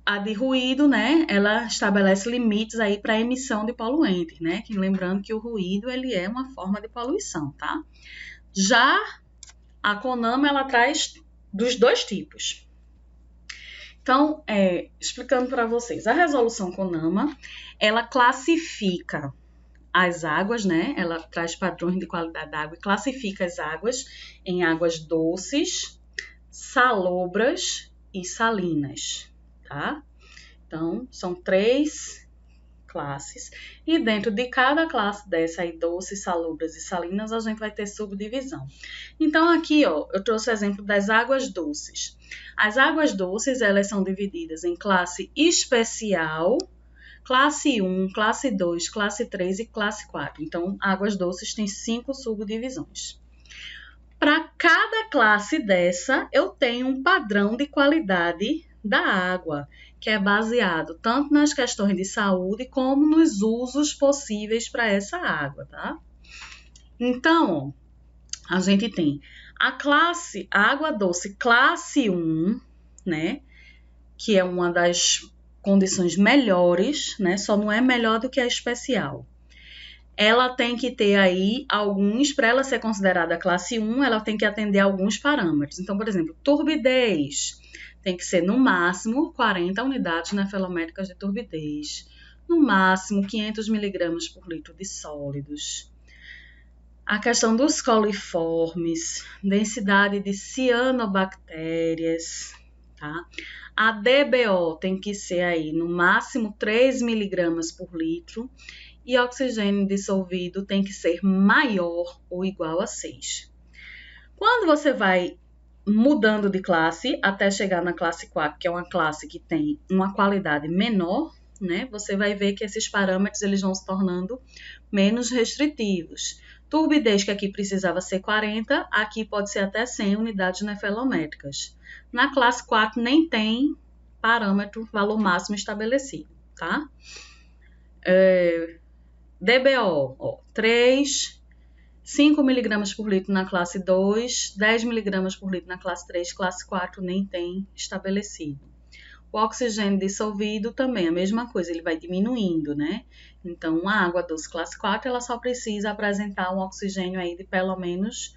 A de ruído, né, ela estabelece limites aí para emissão de poluentes, né? Que lembrando que o ruído ele é uma forma de poluição, tá? Já a CONAMA ela traz dos dois tipos. Então, explicando para vocês, a resolução CONAMA ela classifica as águas, né? Ela traz padrões de qualidade da água e classifica as águas em águas doces, salobras e salinas, tá? Então, são 3 classes. E dentro de cada classe dessa aí, doces, salobras e salinas, a gente vai ter subdivisão. Então, aqui, ó, eu trouxe o exemplo das águas doces. As águas doces, elas são divididas em classe especial, classe 1, classe 2, classe 3 e classe 4. Então, águas doces tem 5 subdivisões. Para cada classe dessa, eu tenho um padrão de qualidade da água, que é baseado tanto nas questões de saúde como nos usos possíveis para essa água, tá? Então, ó, a gente tem a água doce classe 1, né? Que é uma das condições melhores, né? Só não é melhor do que a especial. Ela tem que ter aí para ela ser considerada classe 1, ela tem que atender a alguns parâmetros. Então, por exemplo, turbidez tem que ser no máximo 40 unidades nefelométricas de turbidez, no máximo 500 miligramas por litro de sólidos. A questão dos coliformes, densidade de cianobactérias, tá? A DBO tem que ser aí no máximo 3 miligramas por litro e oxigênio dissolvido tem que ser maior ou igual a 6. Quando você vai mudando de classe até chegar na classe 4, que é uma classe que tem uma qualidade menor, né? Você vai ver que esses parâmetros eles vão se tornando menos restritivos. Turbidez, que aqui precisava ser 40, aqui pode ser até 100 unidades nefelométricas. Na classe 4 nem tem parâmetro, valor máximo estabelecido, tá? DBO, ó, 3, 5 mg por litro na classe 2, 10 mg por litro na classe 3, classe 4 nem tem estabelecido. O oxigênio dissolvido também, a mesma coisa, ele vai diminuindo, né? Então, a água doce classe 4, ela só precisa apresentar um oxigênio aí de pelo menos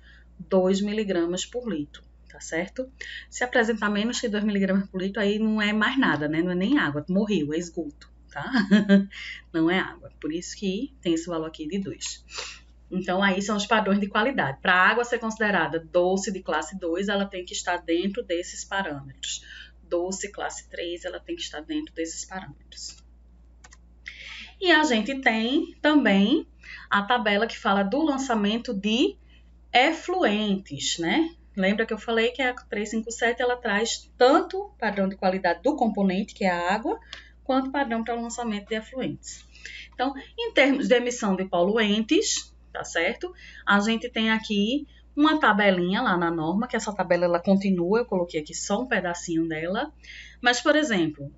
2 mg por litro, tá certo? Se apresentar menos que 2 mg por litro, aí não é mais nada, né? Não é nem água, morreu, é esgoto, tá? Não é água, por isso que tem esse valor aqui de 2. Então, aí são os padrões de qualidade. Para a água ser considerada doce de classe 2, ela tem que estar dentro desses parâmetros. Doce classe 3, ela tem que estar dentro desses parâmetros. E a gente tem também a tabela que fala do lançamento de efluentes, né? Lembra que eu falei que a 357 ela traz tanto o padrão de qualidade do componente, que é a água, quanto o padrão para o lançamento de efluentes. Então, em termos de emissão de poluentes, tá certo? A gente tem aqui uma tabelinha lá na norma, que essa tabela ela continua, eu coloquei aqui só um pedacinho dela. Mas, por exemplo,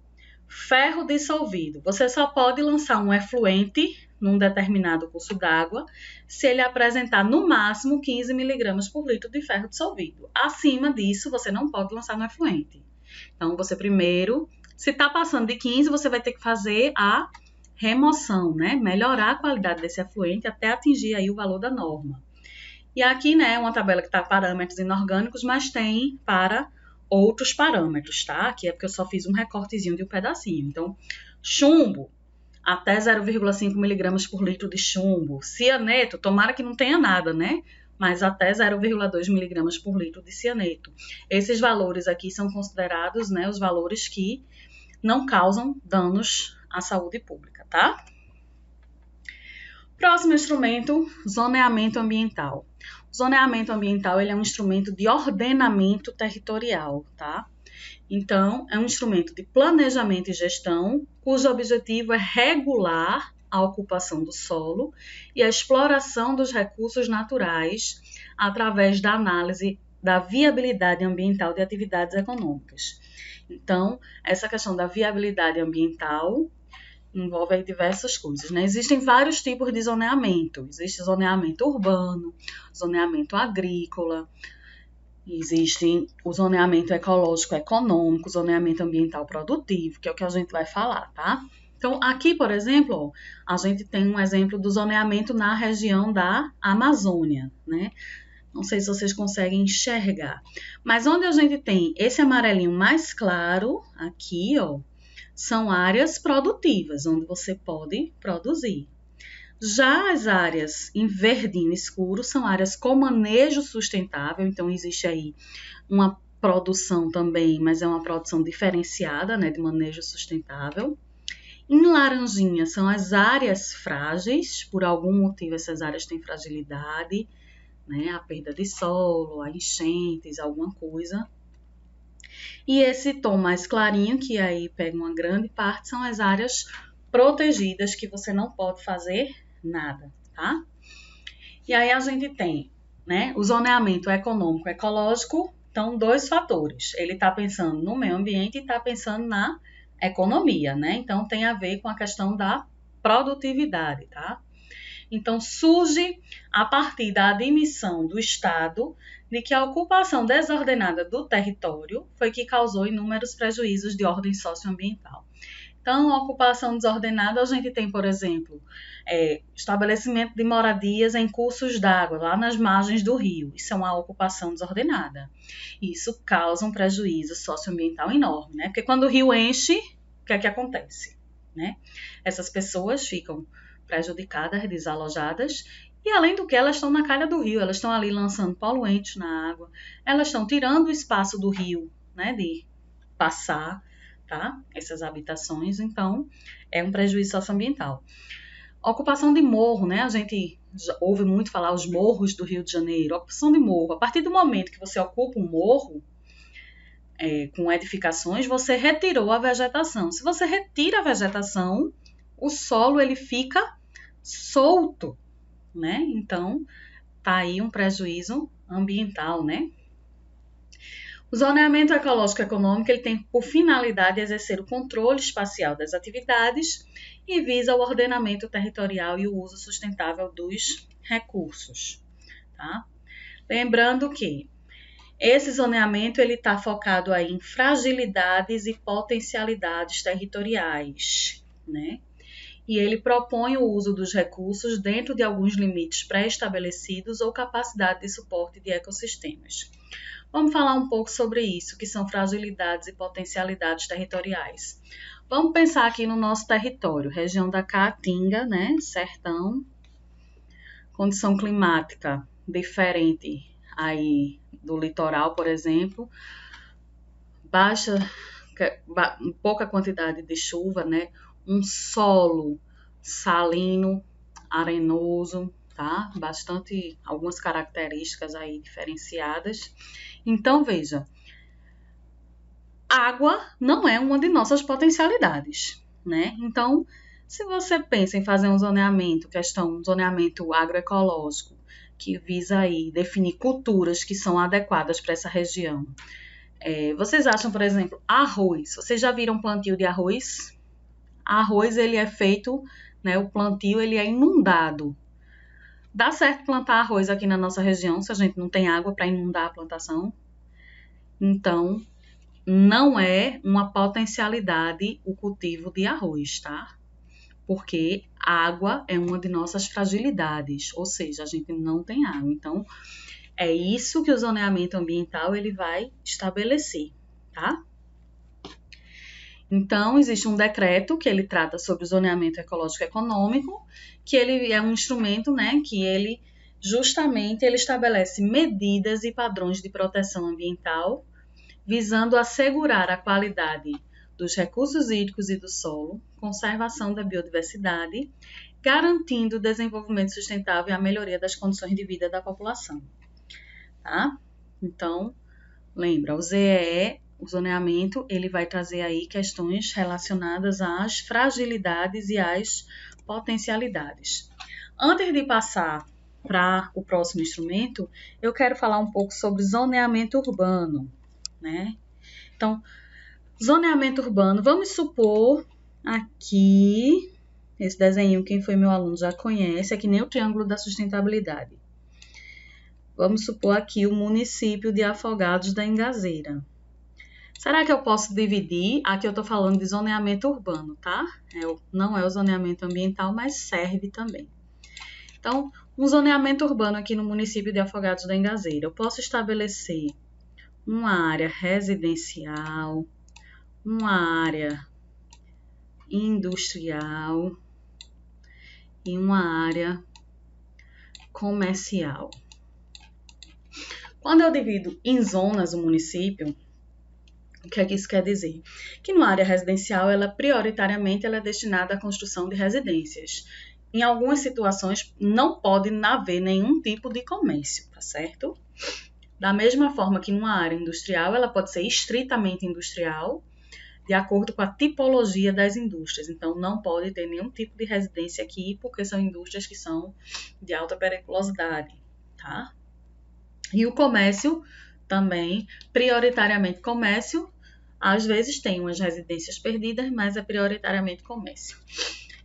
ferro dissolvido. Você só pode lançar um efluente num determinado curso d'água se ele apresentar no máximo 15 mg por litro de ferro dissolvido. Acima disso, você não pode lançar um efluente. Então, você primeiro, se está passando de 15, você vai ter que fazer a remoção, né? Melhorar a qualidade desse efluente até atingir aí o valor da norma. E aqui, né, uma tabela que está parâmetros inorgânicos, mas tem para outros parâmetros, tá? Aqui é porque eu só fiz um recortezinho de um pedacinho. Então, chumbo, até 0,5 mg por litro de chumbo. Cianeto, tomara que não tenha nada, né? Mas até 0,2 mg por litro de cianeto. Esses valores aqui são considerados, né, os valores que não causam danos à saúde pública, tá? Próximo instrumento, zoneamento ambiental. O zoneamento ambiental ele é um instrumento de ordenamento territorial, tá? Então, é um instrumento de planejamento e gestão, cujo objetivo é regular a ocupação do solo e a exploração dos recursos naturais através da análise da viabilidade ambiental de atividades econômicas. Então, essa questão da viabilidade ambiental envolve aí diversas coisas, né? Existem vários tipos de zoneamento. Existe zoneamento urbano, zoneamento agrícola. Existe o zoneamento ecológico econômico, o zoneamento ambiental produtivo, que é o que a gente vai falar, tá? Então, aqui, por exemplo, ó, a gente tem um exemplo do zoneamento na região da Amazônia, né? Não sei se vocês conseguem enxergar. Mas onde a gente tem esse amarelinho mais claro, aqui, ó, são áreas produtivas, onde você pode produzir. Já as áreas em verdinho escuro são áreas com manejo sustentável, então existe aí uma produção também, mas é uma produção diferenciada, né, de manejo sustentável. Em laranjinha são as áreas frágeis, por algum motivo essas áreas têm fragilidade, né, a perda de solo, a enchentes, alguma coisa. E esse tom mais clarinho, que aí pega uma grande parte, são as áreas protegidas, que você não pode fazer nada, tá? E aí a gente tem, né, o zoneamento econômico ecológico, então 2 fatores. Ele está pensando no meio ambiente e está pensando na economia, né? Então tem a ver com a questão da produtividade, tá? Então surge a partir da admissão do Estado de que a ocupação desordenada do território foi que causou inúmeros prejuízos de ordem socioambiental. Então, a ocupação desordenada, a gente tem, por exemplo, estabelecimento de moradias em cursos d'água, lá nas margens do rio. Isso é uma ocupação desordenada. Isso causa um prejuízo socioambiental enorme, né? Porque quando o rio enche, o que é que acontece? Né? Essas pessoas ficam prejudicadas, desalojadas, e além do que, elas estão na calha do rio, elas estão ali lançando poluentes na água, elas estão tirando o espaço do rio, né, de passar, tá? Essas habitações, então é um prejuízo socioambiental. Ocupação de morro, né? A gente ouve muito falar os morros do Rio de Janeiro. Ocupação de morro. A partir do momento que você ocupa um morro com edificações, você retirou a vegetação. Se você retira a vegetação, o solo ele fica solto, né? Então tá aí um prejuízo ambiental, né? O zoneamento ecológico econômico ele tem por finalidade exercer o controle espacial das atividades e visa o ordenamento territorial e o uso sustentável dos recursos. Tá? Lembrando que esse zoneamento ele está focado aí em fragilidades e potencialidades territoriais, né? E ele propõe o uso dos recursos dentro de alguns limites pré-estabelecidos ou capacidade de suporte de ecossistemas. Vamos falar um pouco sobre isso, que são fragilidades e potencialidades territoriais. Vamos pensar aqui no nosso território, região da Caatinga, né, sertão, condição climática diferente aí do litoral, por exemplo, pouca quantidade de chuva, né, um solo salino, arenoso, tá? Algumas características aí diferenciadas. Então, veja, água não é uma de nossas potencialidades, né? Então, se você pensa em fazer um zoneamento agroecológico, que visa aí definir culturas que são adequadas para essa região. Vocês acham, por exemplo, arroz? Vocês já viram plantio de arroz? Arroz, ele é feito, né? O plantio, ele é inundado. Dá certo plantar arroz aqui na nossa região se a gente não tem água para inundar a plantação? Então, não é uma potencialidade o cultivo de arroz, tá? Porque água é uma de nossas fragilidades, ou seja, a gente não tem água. Então, é isso que o zoneamento ambiental ele vai estabelecer, tá? Então, existe um decreto que ele trata sobre o zoneamento ecológico econômico, que ele é um instrumento, né, que ele justamente ele estabelece medidas e padrões de proteção ambiental, visando assegurar a qualidade dos recursos hídricos e do solo, conservação da biodiversidade, garantindo o desenvolvimento sustentável e a melhoria das condições de vida da população. Tá? Então, lembra, o ZEE, o zoneamento, ele vai trazer aí questões relacionadas às fragilidades e às potencialidades. Antes de passar para o próximo instrumento, eu quero falar um pouco sobre zoneamento urbano, né? Então, zoneamento urbano, vamos supor aqui, esse desenho, quem foi meu aluno já conhece, é que nem o triângulo da sustentabilidade. Vamos supor aqui o município de Afogados da Engazeira. Será que eu posso dividir? Aqui eu estou falando de zoneamento urbano, tá? Não é o zoneamento ambiental, mas serve também. Então, um zoneamento urbano aqui no município de Afogados da Engazeira. Eu posso estabelecer uma área residencial, uma área industrial e uma área comercial. Quando eu divido em zonas o município, o que é que isso quer dizer? Que numa área residencial, prioritariamente ela é destinada à construção de residências. Em algumas situações, não pode haver nenhum tipo de comércio, tá certo? Da mesma forma que numa área industrial, ela pode ser estritamente industrial, de acordo com a tipologia das indústrias. Então, não pode ter nenhum tipo de residência aqui, porque são indústrias que são de alta periculosidade, tá? E o comércio também, prioritariamente comércio, às vezes tem umas residências perdidas, mas é prioritariamente comércio.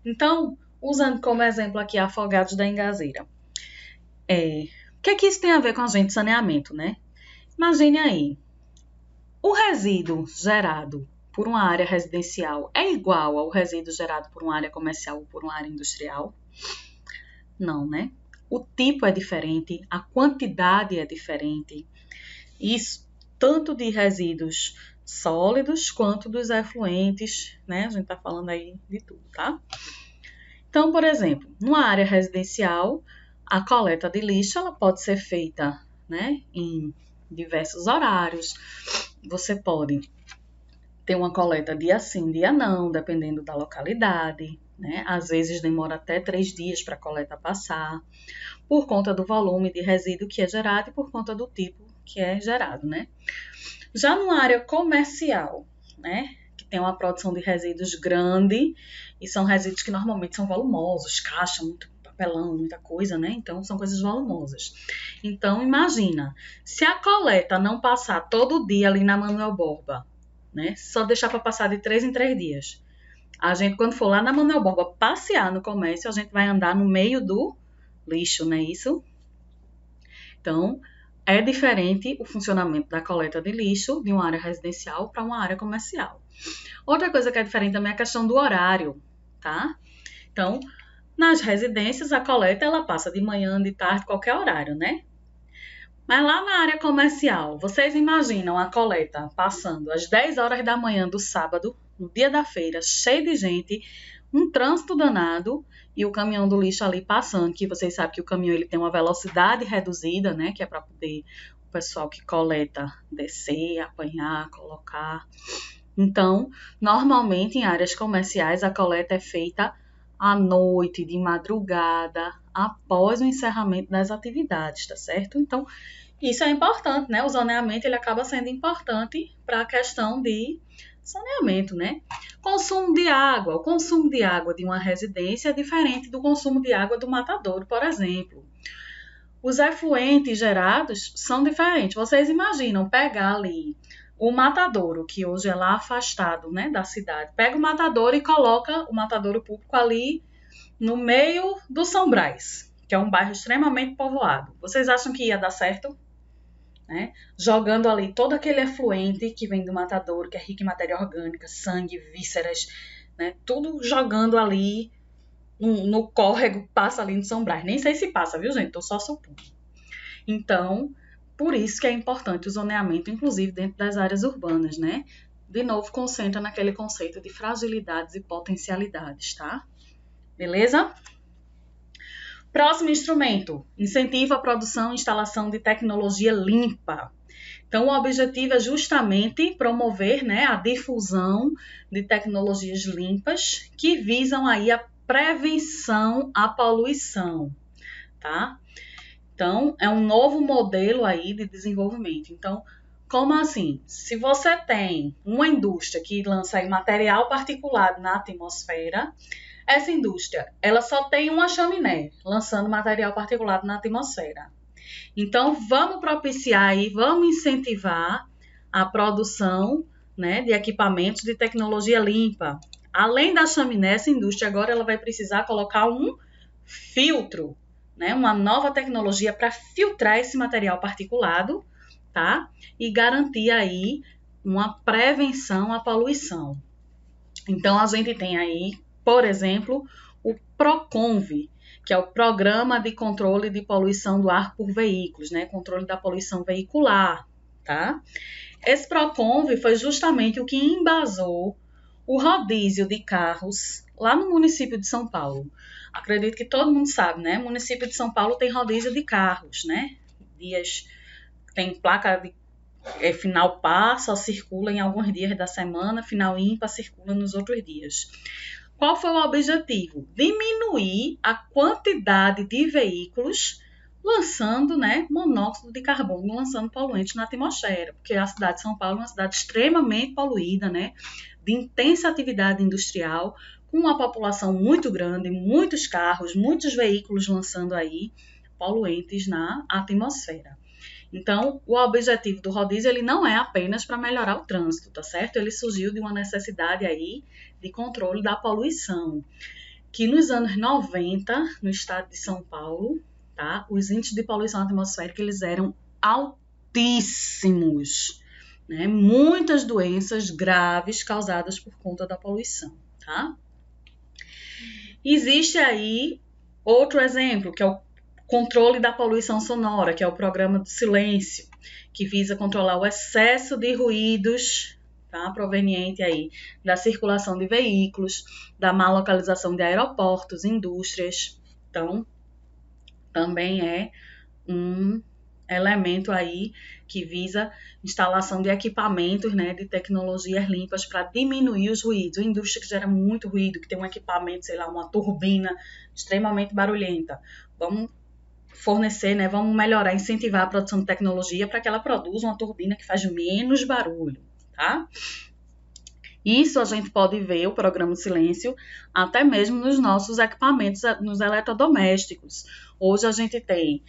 Então, usando como exemplo aqui Afogados da Engazeira. O que é que isso tem a ver com agente de saneamento, né? Imagine aí, o resíduo gerado por uma área residencial é igual ao resíduo gerado por uma área comercial ou por uma área industrial? Não, né? O tipo é diferente, a quantidade é diferente. Isso tanto de resíduos sólidos quanto dos efluentes, né? A gente tá falando aí de tudo, tá? Então, por exemplo, numa área residencial, a coleta de lixo ela pode ser feita, né, em diversos horários. Você pode ter uma coleta dia sim, dia não, dependendo da localidade, né? Às vezes demora até 3 dias para a coleta passar, por conta do volume de resíduo que é gerado e por conta do tipo que é gerado, né? Já numa área comercial, né, que tem uma produção de resíduos grande, e são resíduos que normalmente são volumosos, caixa, muito papelão, muita coisa, né? Então, são coisas volumosas. Então, imagina, se a coleta não passar todo dia ali na Manuel Borba, né? Só deixar para passar de 3 em 3 dias. A gente, quando for lá na Manuel Borba passear no comércio, a gente vai andar no meio do lixo, não é isso? Então, é diferente o funcionamento da coleta de lixo de uma área residencial para uma área comercial. Outra coisa que é diferente também é a questão do horário, tá? Então, nas residências, a coleta ela passa de manhã, de tarde, qualquer horário, né? Mas lá na área comercial, vocês imaginam a coleta passando às 10 horas da manhã do sábado, no dia da feira, cheio de gente, um trânsito danado e o caminhão do lixo ali passando, que vocês sabem que o caminhão ele tem uma velocidade reduzida, né, que é para poder o pessoal que coleta descer, apanhar, colocar. Então, normalmente em áreas comerciais a coleta é feita à noite, de madrugada, após o encerramento das atividades, tá certo? Então, isso é importante, né? O zoneamento ele acaba sendo importante para a questão de saneamento, né? Consumo de água. O consumo de água de uma residência é diferente do consumo de água do matadouro, por exemplo. Os efluentes gerados são diferentes. Vocês imaginam pegar ali o matadouro, que hoje é lá afastado, né, da cidade. Pega o matadouro e coloca o matadouro público ali no meio do São Brás, que é um bairro extremamente povoado. Vocês acham que ia dar certo? Né? Jogando ali todo aquele efluente que vem do matadouro, que é rico em matéria orgânica, sangue, vísceras, né? Tudo jogando ali no córrego, passa ali no São Brás. Nem sei se passa, viu, gente? Tô só supondo. Então, por isso que é importante o zoneamento, inclusive dentro das áreas urbanas, né? De novo, concentra naquele conceito de fragilidades e potencialidades, tá? Beleza? Próximo instrumento, incentiva a produção e instalação de tecnologia limpa. Então, o objetivo é justamente promover, né, a difusão de tecnologias limpas que visam aí a prevenção à poluição, tá? Então, é um novo modelo aí de desenvolvimento. Então, como assim? Se você tem uma indústria que lança aí material particulado na atmosfera, essa indústria, ela só tem uma chaminé lançando material particulado na atmosfera. Então, vamos propiciar aí, vamos incentivar a produção, né, de equipamentos de tecnologia limpa. Além da chaminé, essa indústria agora ela vai precisar colocar um filtro né, uma nova tecnologia para filtrar esse material particulado, tá? E garantir aí uma prevenção à poluição. Então, a gente tem aí, por exemplo, o PROCONV, que é o Programa de Controle de Poluição do Ar por Veículos, né? Controle da poluição veicular, tá? Esse PROCONV foi justamente o que embasou o rodízio de carros lá no município de São Paulo. Acredito que todo mundo sabe, né? O município de São Paulo tem rodízio de carros, né? Dias tem placa de final par, só circula em alguns dias da semana, final ímpar circula nos outros dias. Qual foi o objetivo? Diminuir a quantidade de veículos lançando, né, monóxido de carbono, lançando poluentes na atmosfera, porque a cidade de São Paulo é uma cidade extremamente poluída, né, de intensa atividade industrial, com uma população muito grande, muitos carros, muitos veículos lançando aí poluentes na atmosfera. Então, o objetivo do rodízio ele não é apenas para melhorar o trânsito, tá certo? Ele surgiu de uma necessidade aí de controle da poluição, que nos anos 90, no estado de São Paulo, tá? Os índices de poluição atmosférica eles eram altíssimos, né? Muitas doenças graves causadas por conta da poluição, tá? Existe aí outro exemplo, que é o controle da poluição sonora, que é o programa do silêncio, que visa controlar o excesso de ruídos, tá, proveniente aí da circulação de veículos, da má localização de aeroportos, indústrias. Então, também é um elemento aí que visa instalação de equipamentos, né, de tecnologias limpas para diminuir os ruídos. A indústria que gera muito ruído, que tem um equipamento, sei lá, uma turbina extremamente barulhenta. Vamos fornecer, né, vamos melhorar, incentivar a produção de tecnologia para que ela produza uma turbina que faz menos barulho, tá? Isso a gente pode ver, o programa de silêncio, até mesmo nos nossos equipamentos, nos eletrodomésticos. Hoje a gente tem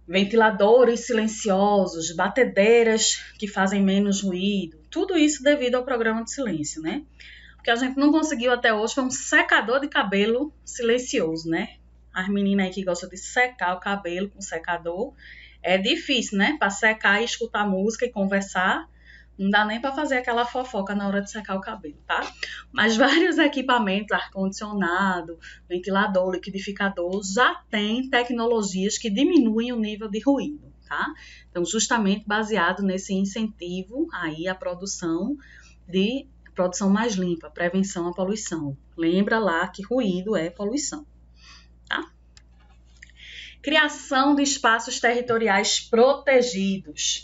ventiladores silenciosos, batedeiras que fazem menos ruído, tudo isso devido ao programa de silêncio, né? O que a gente não conseguiu até hoje foi um secador de cabelo silencioso, né? As meninas aí que gostam de secar o cabelo com secador, é difícil, né? Para secar e escutar música e conversar, não dá nem para fazer aquela fofoca na hora de secar o cabelo, tá? Mas vários equipamentos, ar-condicionado, ventilador, liquidificador, já tem tecnologias que diminuem o nível de ruído, tá? Então, justamente baseado nesse incentivo aí à produção mais limpa, prevenção à poluição. Lembra lá que ruído é poluição. Tá? Criação de espaços territoriais protegidos.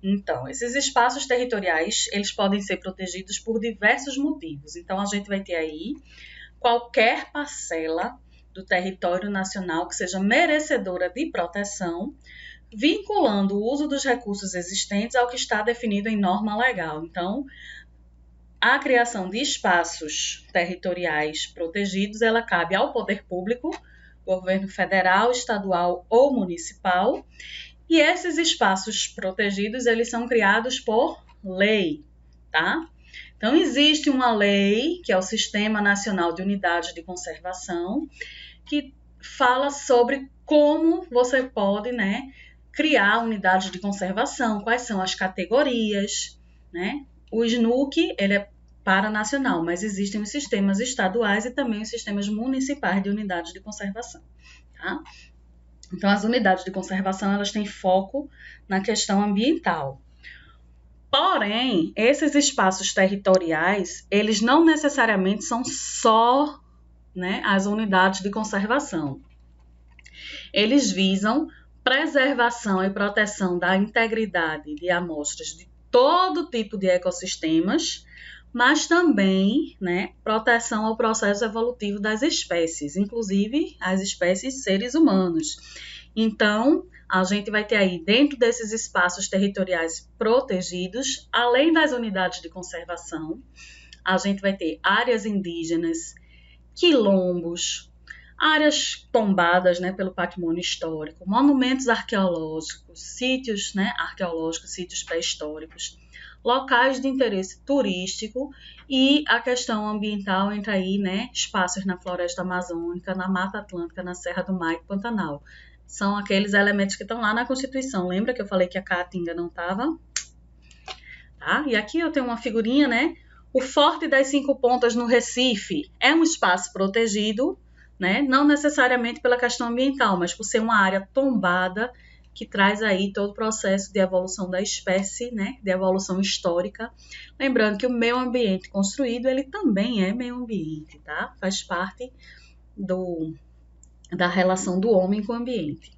Então, esses espaços territoriais, eles podem ser protegidos por diversos motivos. Então, a gente vai ter aí qualquer parcela do território nacional que seja merecedora de proteção, vinculando o uso dos recursos existentes ao que está definido em norma legal. Então, a criação de espaços territoriais protegidos, ela cabe ao poder público, governo federal, estadual ou municipal, e esses espaços protegidos, eles são criados por lei, tá? Então, existe uma lei, que é o Sistema Nacional de Unidades de Conservação, que fala sobre como você pode, né, criar unidades de conservação, quais são as categorias, né? O SNUC, ele é paranacional, mas existem os sistemas estaduais e também os sistemas municipais de unidades de conservação, tá? Então, as unidades de conservação, elas têm foco na questão ambiental. Porém, esses espaços territoriais, eles não necessariamente são só, né, as unidades de conservação. Eles visam preservação e proteção da integridade de amostras de todo tipo de ecossistemas, mas também, né, proteção ao processo evolutivo das espécies, inclusive as espécies seres humanos. Então, a gente vai ter aí, dentro desses espaços territoriais protegidos, além das unidades de conservação, a gente vai ter áreas indígenas, quilombos, áreas tombadas, né, pelo patrimônio histórico, monumentos arqueológicos, sítios, né, arqueológicos, sítios pré-históricos, locais de interesse turístico e a questão ambiental entra aí, né, espaços na floresta amazônica, na Mata Atlântica, na Serra do Mar e Pantanal. São aqueles elementos que estão lá na Constituição. Lembra que eu falei que a Caatinga não estava? Tá? E aqui eu tenho uma figurinha, né? O Forte das Cinco Pontas no Recife é um espaço protegido, né? Não necessariamente pela questão ambiental, mas por ser uma área tombada que traz aí todo o processo de evolução da espécie, né? De evolução histórica. Lembrando que o meio ambiente construído, ele também é meio ambiente, tá? Faz parte da relação do homem com o ambiente.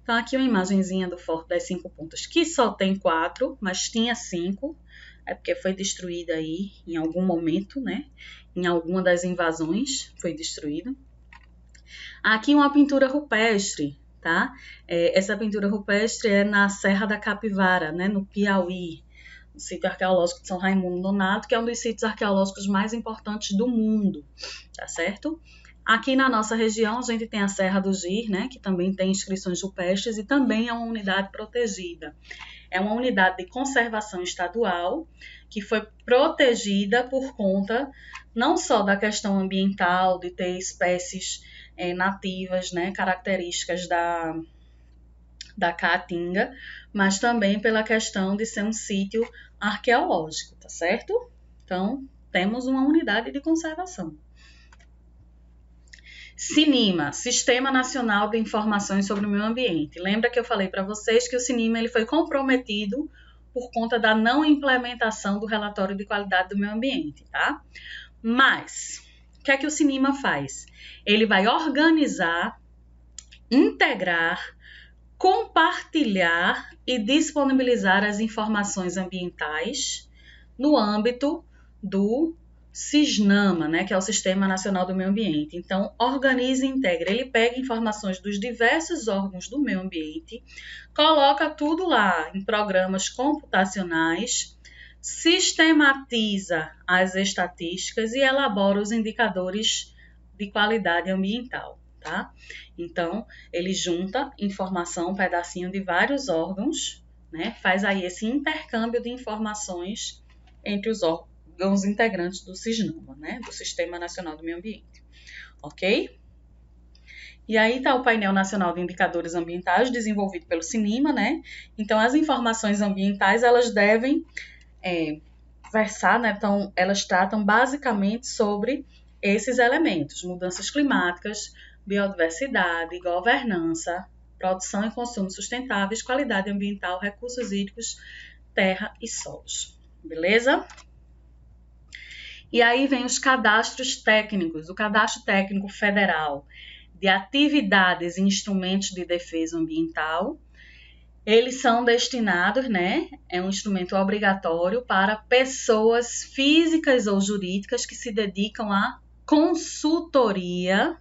Então, aqui uma imagenzinha do Forte das Cinco Pontas, que só tem 4, mas tinha 5, é porque foi destruída aí em algum momento, né? Em alguma das invasões foi destruído. Aqui uma pintura rupestre, tá? Essa pintura rupestre é na Serra da Capivara, né? No Piauí, no sítio arqueológico de São Raimundo Nonato, que é um dos sítios arqueológicos mais importantes do mundo, tá certo? Aqui na nossa região, a gente tem a Serra do Gir, né, que também tem inscrições rupestres e também é uma unidade protegida. É uma unidade de conservação estadual que foi protegida por conta não só da questão ambiental, de ter espécies nativas, né, características da Caatinga, mas também pela questão de ser um sítio arqueológico, tá certo? Então, temos uma unidade de conservação. CINIMA, Sistema Nacional de Informações sobre o Meio Ambiente. Lembra que eu falei para vocês que o CINIMA ele foi comprometido por conta da não implementação do relatório de qualidade do meio ambiente, tá? Mas, o que é que o CINIMA faz? Ele vai organizar, integrar, compartilhar e disponibilizar as informações ambientais no âmbito do SISNAMA, né, que é o Sistema Nacional do Meio Ambiente. Então, organiza e integra. Ele pega informações dos diversos órgãos do meio ambiente, coloca tudo lá em programas computacionais, sistematiza as estatísticas e elabora os indicadores de qualidade ambiental, tá? Então, ele junta informação, um pedacinho de vários órgãos, né, faz aí esse intercâmbio de informações entre os órgãos integrantes do SISNAMA, né, do Sistema Nacional do Meio Ambiente, ok? E aí está o painel nacional de indicadores ambientais desenvolvido pelo CINIMA, né? Então as informações ambientais elas devem versar, né? Então elas tratam basicamente sobre esses elementos: mudanças climáticas, biodiversidade, governança, produção e consumo sustentáveis, qualidade ambiental, recursos hídricos, terra e solos, beleza? E aí vem os cadastros técnicos, o Cadastro Técnico Federal de Atividades e Instrumentos de Defesa Ambiental. Eles são destinados, né, é um instrumento obrigatório para pessoas físicas ou jurídicas que se dedicam à consultoria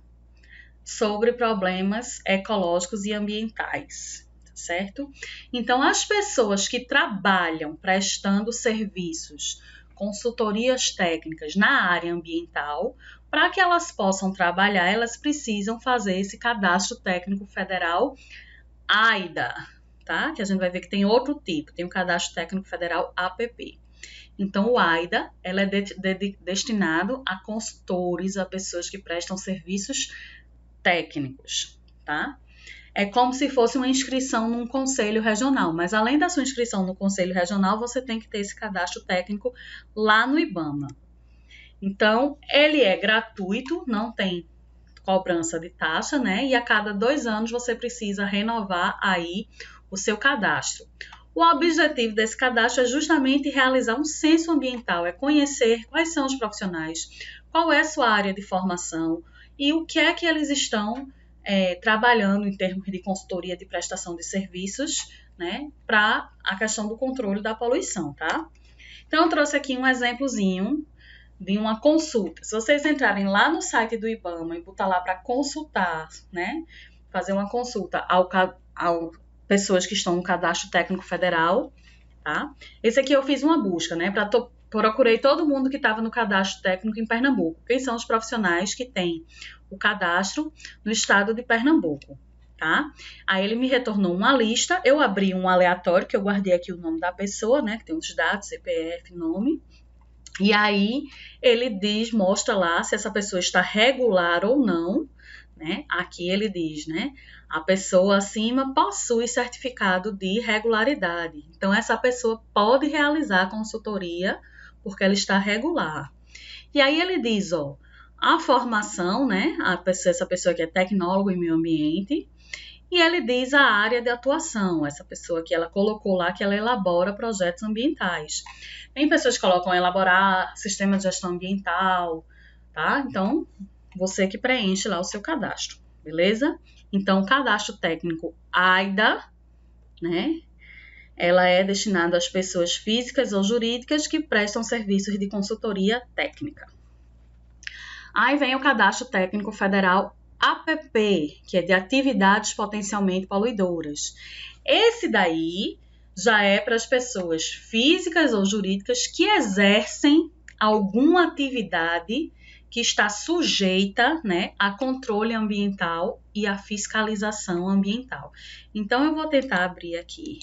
sobre problemas ecológicos e ambientais, certo? Então, as pessoas que trabalham prestando serviços, consultorias técnicas na área ambiental, para que elas possam trabalhar, elas precisam fazer esse Cadastro Técnico Federal AIDA, tá? Que a gente vai ver que tem outro tipo, tem o Cadastro Técnico Federal APP. Então, o AIDA, ela é destinado a consultores, a pessoas que prestam serviços técnicos, tá? É como se fosse uma inscrição num conselho regional, mas além da sua inscrição no conselho regional, você tem que ter esse cadastro técnico lá no IBAMA. Então, ele é gratuito, não tem cobrança de taxa, né? E a cada 2 anos você precisa renovar aí o seu cadastro. O objetivo desse cadastro é justamente realizar um censo ambiental, é conhecer quais são os profissionais, qual é a sua área de formação e o que é que eles estão trabalhando em termos de consultoria de prestação de serviços, né, para a questão do controle da poluição, tá? Então, eu trouxe aqui um exemplozinho de uma consulta. Se vocês entrarem lá no site do IBAMA e botar lá para consultar, né, fazer uma consulta ao pessoas que estão no Cadastro Técnico Federal, tá? Esse aqui eu fiz uma busca, né, para procurei todo mundo que estava no cadastro técnico em Pernambuco. Quem são os profissionais que têm o cadastro no estado de Pernambuco, tá? Aí ele me retornou uma lista, eu abri um aleatório, que eu guardei aqui o nome da pessoa, né? Que tem os dados, CPF, nome. E aí ele mostra lá se essa pessoa está regular ou não, né? Aqui ele diz, né? A pessoa acima possui certificado de regularidade. Então, essa pessoa pode realizar a consultoria porque ela está regular. E aí ele diz, ó, a formação, né? Essa pessoa que é tecnólogo em meio ambiente. E ele diz a área de atuação, essa pessoa que ela colocou lá que ela elabora projetos ambientais. Tem pessoas que colocam elaborar sistema de gestão ambiental, tá? Então, você que preenche lá o seu cadastro, beleza? Então, o cadastro técnico AIDA, né? Ela é destinada às pessoas físicas ou jurídicas que prestam serviços de consultoria técnica. Aí vem o cadastro técnico federal APP, que é de atividades potencialmente poluidoras. Esse daí já é para as pessoas físicas ou jurídicas que exercem alguma atividade que está sujeita, né, a controle ambiental e a fiscalização ambiental. Então, eu vou tentar abrir aqui.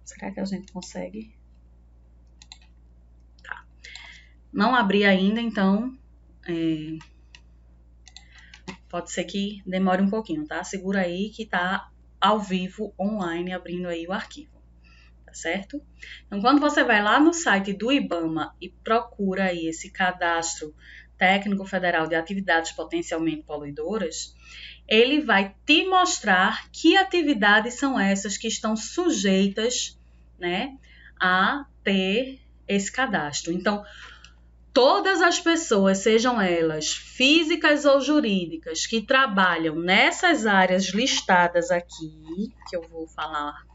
Será que a gente consegue? Não abri ainda, então pode ser que demore um pouquinho, tá? Segura aí que tá ao vivo, online, abrindo aí o arquivo, tá certo? Então, quando você vai lá no site do IBAMA e procura aí esse cadastro técnico federal de atividades potencialmente poluidoras, ele vai te mostrar que atividades são essas que estão sujeitas, né, a ter esse cadastro. Então, todas as pessoas, sejam elas físicas ou jurídicas, que trabalham nessas áreas listadas aqui, que eu vou falar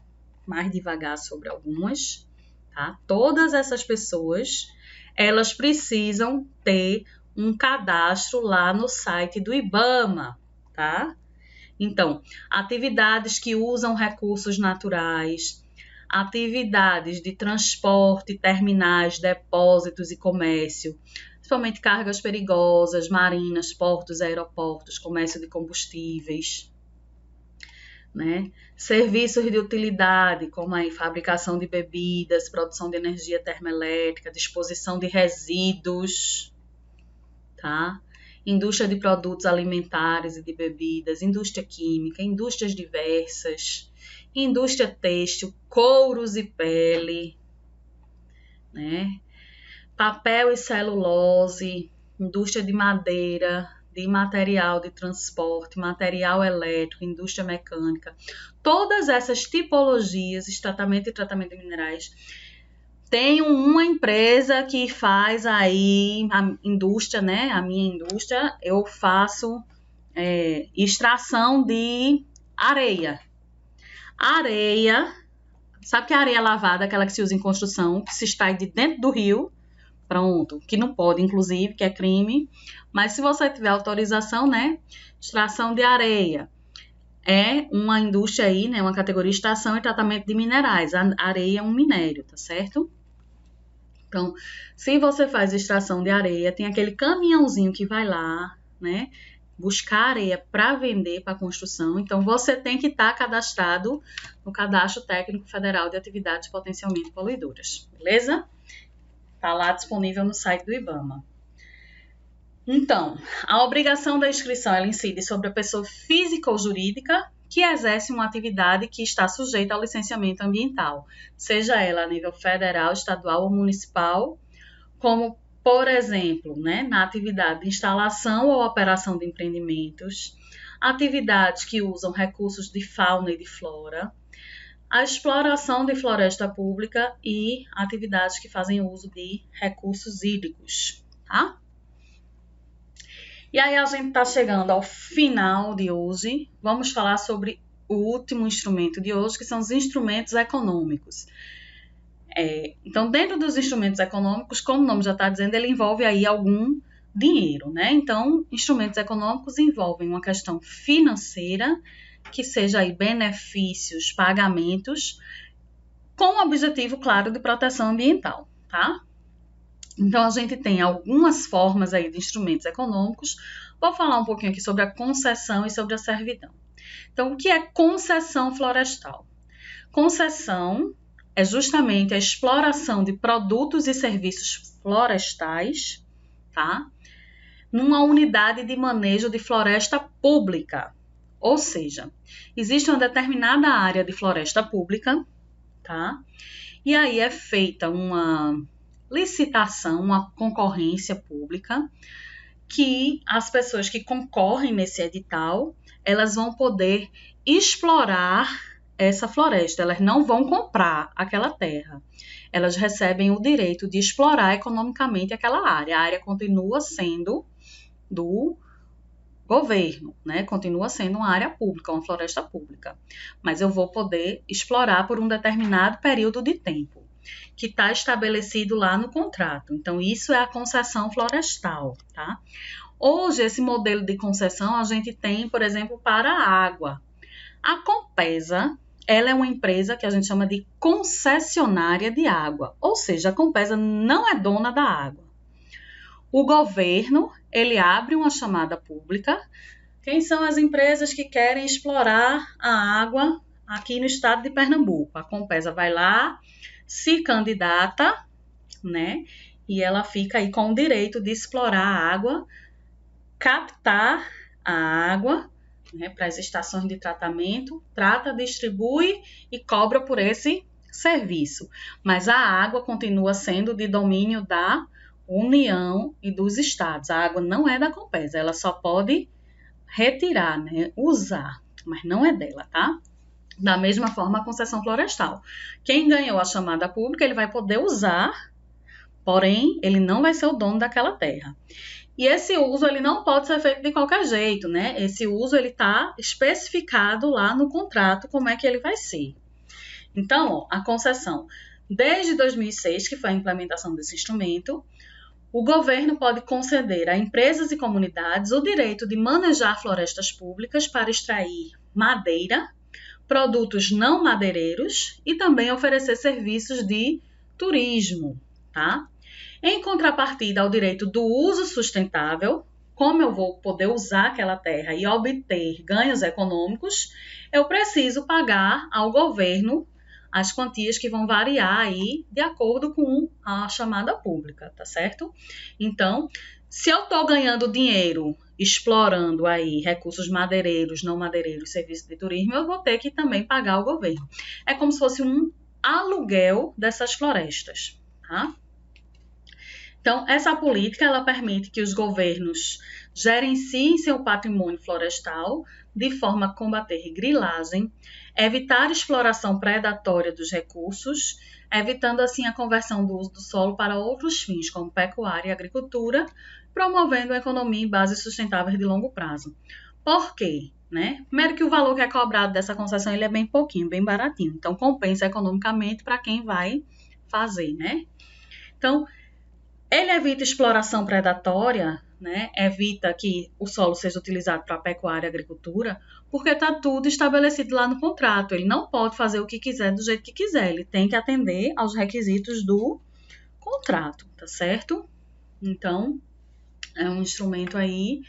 mais devagar sobre algumas, tá? Todas essas pessoas, elas precisam ter um cadastro lá no site do IBAMA, tá? Então, atividades que usam recursos naturais, atividades de transporte, terminais, depósitos e comércio, principalmente cargas perigosas, marinas, portos, aeroportos, comércio de combustíveis, né? Serviços de utilidade, como a fabricação de bebidas, produção de energia termoelétrica, disposição de resíduos, tá? Indústria de produtos alimentares e de bebidas, indústria química, indústrias diversas, indústria têxtil, couros e pele, né? Papel e celulose, indústria de madeira, de material de transporte, material elétrico, indústria mecânica. Todas essas tipologias de tratamento de minerais. Tem uma empresa que faz aí a indústria, né? A minha indústria, eu faço extração de areia. Areia, sabe que a areia lavada, aquela que se usa em construção, que se extrai de dentro do rio, pronto, que não pode, inclusive, que é crime, mas se você tiver autorização, né, extração de areia, é uma indústria aí, né, uma categoria de extração e tratamento de minerais, a areia é um minério, tá certo? Então, se você faz extração de areia, tem aquele caminhãozinho que vai lá, né, buscar areia para vender para construção. Então, você tem que estar cadastrado no Cadastro Técnico Federal de Atividades Potencialmente Poluidoras, beleza? Está lá disponível no site do IBAMA. Então, a obrigação da inscrição, ela incide sobre a pessoa física ou jurídica que exerce uma atividade que está sujeita ao licenciamento ambiental, seja ela a nível federal, estadual ou municipal, como, por exemplo, né, na atividade de instalação ou operação de empreendimentos, atividades que usam recursos de fauna e de flora, a exploração de floresta pública e atividades que fazem uso de recursos hídricos, tá? E aí a gente está chegando ao final de hoje. Vamos falar sobre o último instrumento de hoje, que são os instrumentos econômicos. Então, dentro dos instrumentos econômicos, como o nome já está dizendo, ele envolve aí algum dinheiro, né? Então, instrumentos econômicos envolvem uma questão financeira, que seja aí benefícios, pagamentos, com o objetivo, claro, de proteção ambiental, tá? Então, a gente tem algumas formas aí de instrumentos econômicos. Vou falar um pouquinho aqui sobre a concessão e sobre a servidão. Então, o que é concessão florestal? Concessão é justamente a exploração de produtos e serviços florestais, tá? Numa unidade de manejo de floresta pública. Ou seja, existe uma determinada área de floresta pública, tá? E aí é feita uma licitação, uma concorrência pública, que as pessoas que concorrem nesse edital, elas vão poder explorar essa floresta, elas não vão comprar aquela terra, elas recebem o direito de explorar economicamente aquela área. A área continua sendo do governo, né? Continua sendo uma área pública, uma floresta pública, mas eu vou poder explorar por um determinado período de tempo, que está estabelecido lá no contrato. Então, isso é a concessão florestal, tá? Hoje, esse modelo de concessão a gente tem, por exemplo, para a água. A Compesa, ela é uma empresa que a gente chama de concessionária de água, ou seja, a Compesa não é dona da água. O governo, ele abre uma chamada pública. Quem são as empresas que querem explorar a água aqui no estado de Pernambuco? A Compesa vai lá, se candidata, né? E ela fica aí com o direito de explorar a água, captar a água, né, para as estações de tratamento, trata, distribui e cobra por esse serviço. Mas a água continua sendo de domínio da União e dos estados. A água não é da Compesa, ela só pode retirar, né, usar, mas não é dela, tá? Da mesma forma, a concessão florestal. Quem ganhou a chamada pública, ele vai poder usar, porém, ele não vai ser o dono daquela terra. E esse uso, ele não pode ser feito de qualquer jeito, né? Esse uso, ele está especificado lá no contrato, como é que ele vai ser. Então, ó, a concessão, desde 2006, que foi a implementação desse instrumento, o governo pode conceder a empresas e comunidades o direito de manejar florestas públicas para extrair madeira, produtos não madeireiros e também oferecer serviços de turismo, tá? Em contrapartida ao direito do uso sustentável, como eu vou poder usar aquela terra e obter ganhos econômicos, eu preciso pagar ao governo as quantias que vão variar aí de acordo com a chamada pública, tá certo? Então, se eu estou ganhando dinheiro explorando aí recursos madeireiros, não madeireiros, serviços de turismo, eu vou ter que também pagar ao governo. É como se fosse um aluguel dessas florestas, tá? Então, essa política, ela permite que os governos gerenciem seu patrimônio florestal de forma a combater grilagem, evitar exploração predatória dos recursos, evitando assim a conversão do uso do solo para outros fins, como pecuária e agricultura, promovendo a economia em bases sustentáveis de longo prazo. Por quê? Né? Primeiro que o valor que é cobrado dessa concessão ele é bem pouquinho, bem baratinho, então compensa economicamente para quem vai fazer, né? Então, ele evita exploração predatória, né? Evita que o solo seja utilizado para pecuária e agricultura, porque está tudo estabelecido lá no contrato. Ele não pode fazer o que quiser do jeito que quiser, ele tem que atender aos requisitos do contrato, tá certo? Então, é um instrumento aí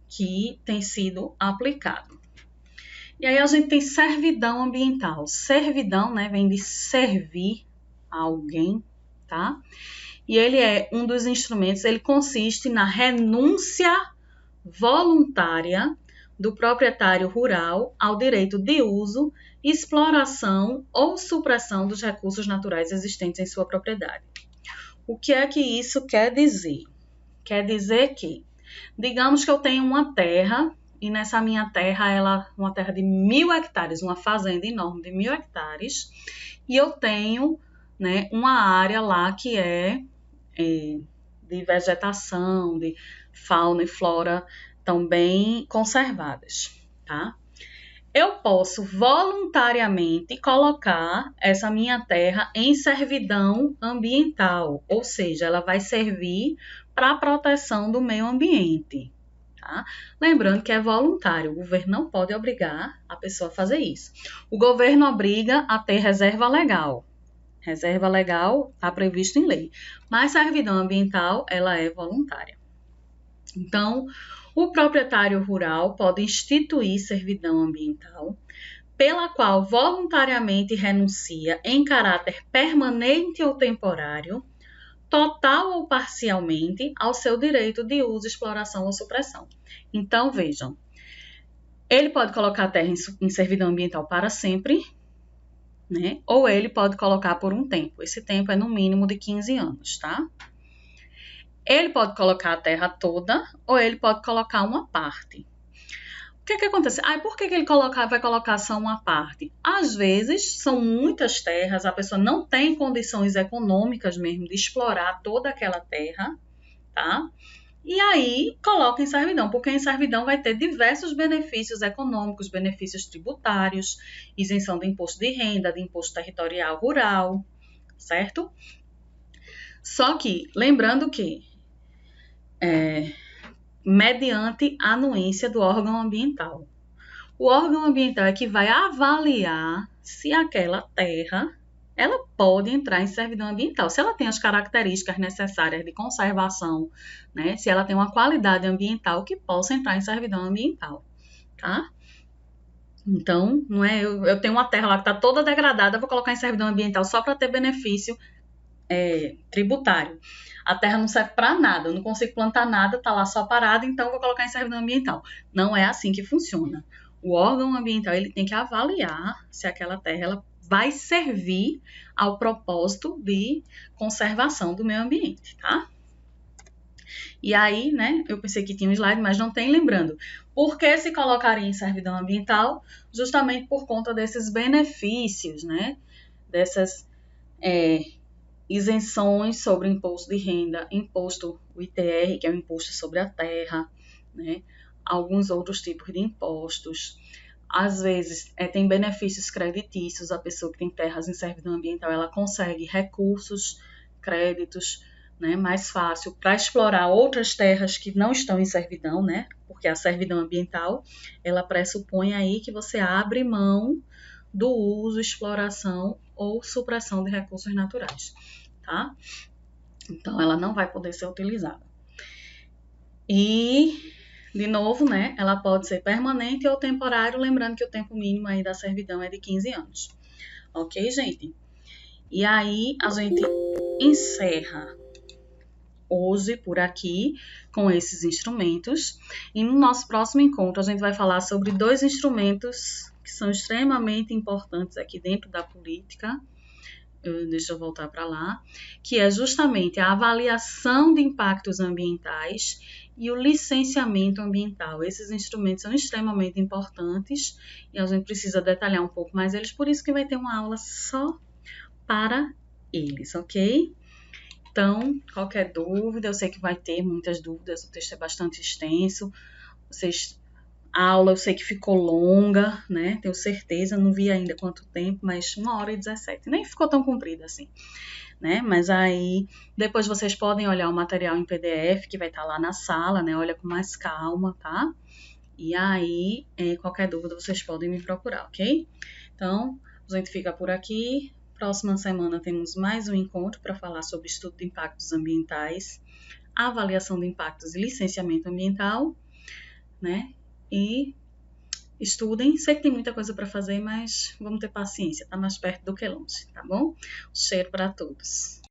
que tem sido aplicado. E aí a gente tem servidão ambiental. Servidão, né, vem de servir a alguém, tá? E ele é um dos instrumentos, ele consiste na renúncia voluntária do proprietário rural ao direito de uso, exploração ou supressão dos recursos naturais existentes em sua propriedade. O que é que isso quer dizer? Quer dizer que, digamos que eu tenho uma terra, e nessa minha terra, uma terra de 1.000 hectares, uma fazenda enorme de 1.000 hectares, e eu tenho, né, uma área lá que é de vegetação, de fauna e flora tão bem conservadas, tá? Eu posso voluntariamente colocar essa minha terra em servidão ambiental, ou seja, ela vai servir para a proteção do meio ambiente, tá? Lembrando que é voluntário, o governo não pode obrigar a pessoa a fazer isso. O governo obriga a ter reserva legal, Reserva legal está previsto em lei, mas servidão ambiental ela é voluntária. Então, o proprietário rural pode instituir servidão ambiental, pela qual voluntariamente renuncia em caráter permanente ou temporário, total ou parcialmente, ao seu direito de uso, exploração ou supressão. Então, vejam, ele pode colocar a terra em servidão ambiental para sempre, né? Ou ele pode colocar por um tempo. Esse tempo é no mínimo de 15 anos, tá? Ele pode colocar a terra toda ou ele pode colocar uma parte. O que acontece? Por que ele vai colocar só uma parte? Às vezes, são muitas terras, a pessoa não tem condições econômicas mesmo de explorar toda aquela terra, tá? E aí, coloca em servidão, porque em servidão vai ter diversos benefícios econômicos, benefícios tributários, isenção de imposto de renda, de imposto territorial rural, certo? Só que, lembrando que mediante a anuência do órgão ambiental. O órgão ambiental é que vai avaliar se aquela terra ela pode entrar em servidão ambiental. Se ela tem as características necessárias de conservação, né? Se ela tem uma qualidade ambiental que possa entrar em servidão ambiental, tá? Então, não é eu tenho uma terra lá que está toda degradada, vou colocar em servidão ambiental só para ter benefício tributário. A terra não serve para nada, eu não consigo plantar nada, está lá só parada, então vou colocar em servidão ambiental. Não é assim que funciona. O órgão ambiental ele tem que avaliar se aquela terra ela vai servir ao propósito de conservação do meio ambiente, tá? E aí, né, eu pensei que tinha um slide, mas não tem, lembrando. Por que se colocaria em servidão ambiental? Justamente por conta desses benefícios, né, dessas isenções sobre imposto de renda, imposto, o ITR, que é o imposto sobre a terra, né, alguns outros tipos de impostos. Às vezes, tem benefícios creditícios, a pessoa que tem terras em servidão ambiental, ela consegue recursos, créditos, né, mais fácil para explorar outras terras que não estão em servidão, né, porque a servidão ambiental, ela pressupõe aí que você abre mão do uso, exploração ou supressão de recursos naturais, tá? Então, ela não vai poder ser utilizada. E, de novo, né, ela pode ser permanente ou temporário, lembrando que o tempo mínimo aí da servidão é de 15 anos. Ok, gente? E aí, a gente encerra hoje por aqui com esses instrumentos. E no nosso próximo encontro, a gente vai falar sobre 2 instrumentos que são extremamente importantes aqui dentro da política. Deixa eu voltar para lá, que é justamente a avaliação de impactos ambientais e o licenciamento ambiental. Esses instrumentos são extremamente importantes e a gente precisa detalhar um pouco mais eles, por isso que vai ter uma aula só para eles, ok? Então, qualquer dúvida, eu sei que vai ter muitas dúvidas, o texto é bastante extenso, a aula eu sei que ficou longa, né? Tenho certeza, não vi ainda quanto tempo, mas 1h17. Nem ficou tão comprida assim, né? Mas aí, depois vocês podem olhar o material em PDF, que vai estar lá na sala, né? Olha com mais calma, tá? E aí, qualquer dúvida, vocês podem me procurar, ok? Então, a gente fica por aqui. Próxima semana temos mais um encontro para falar sobre estudo de impactos ambientais, avaliação de impactos e licenciamento ambiental, né? E estudem. Sei que tem muita coisa para fazer, mas vamos ter paciência. Tá mais perto do que longe, tá bom? Um cheiro para todos.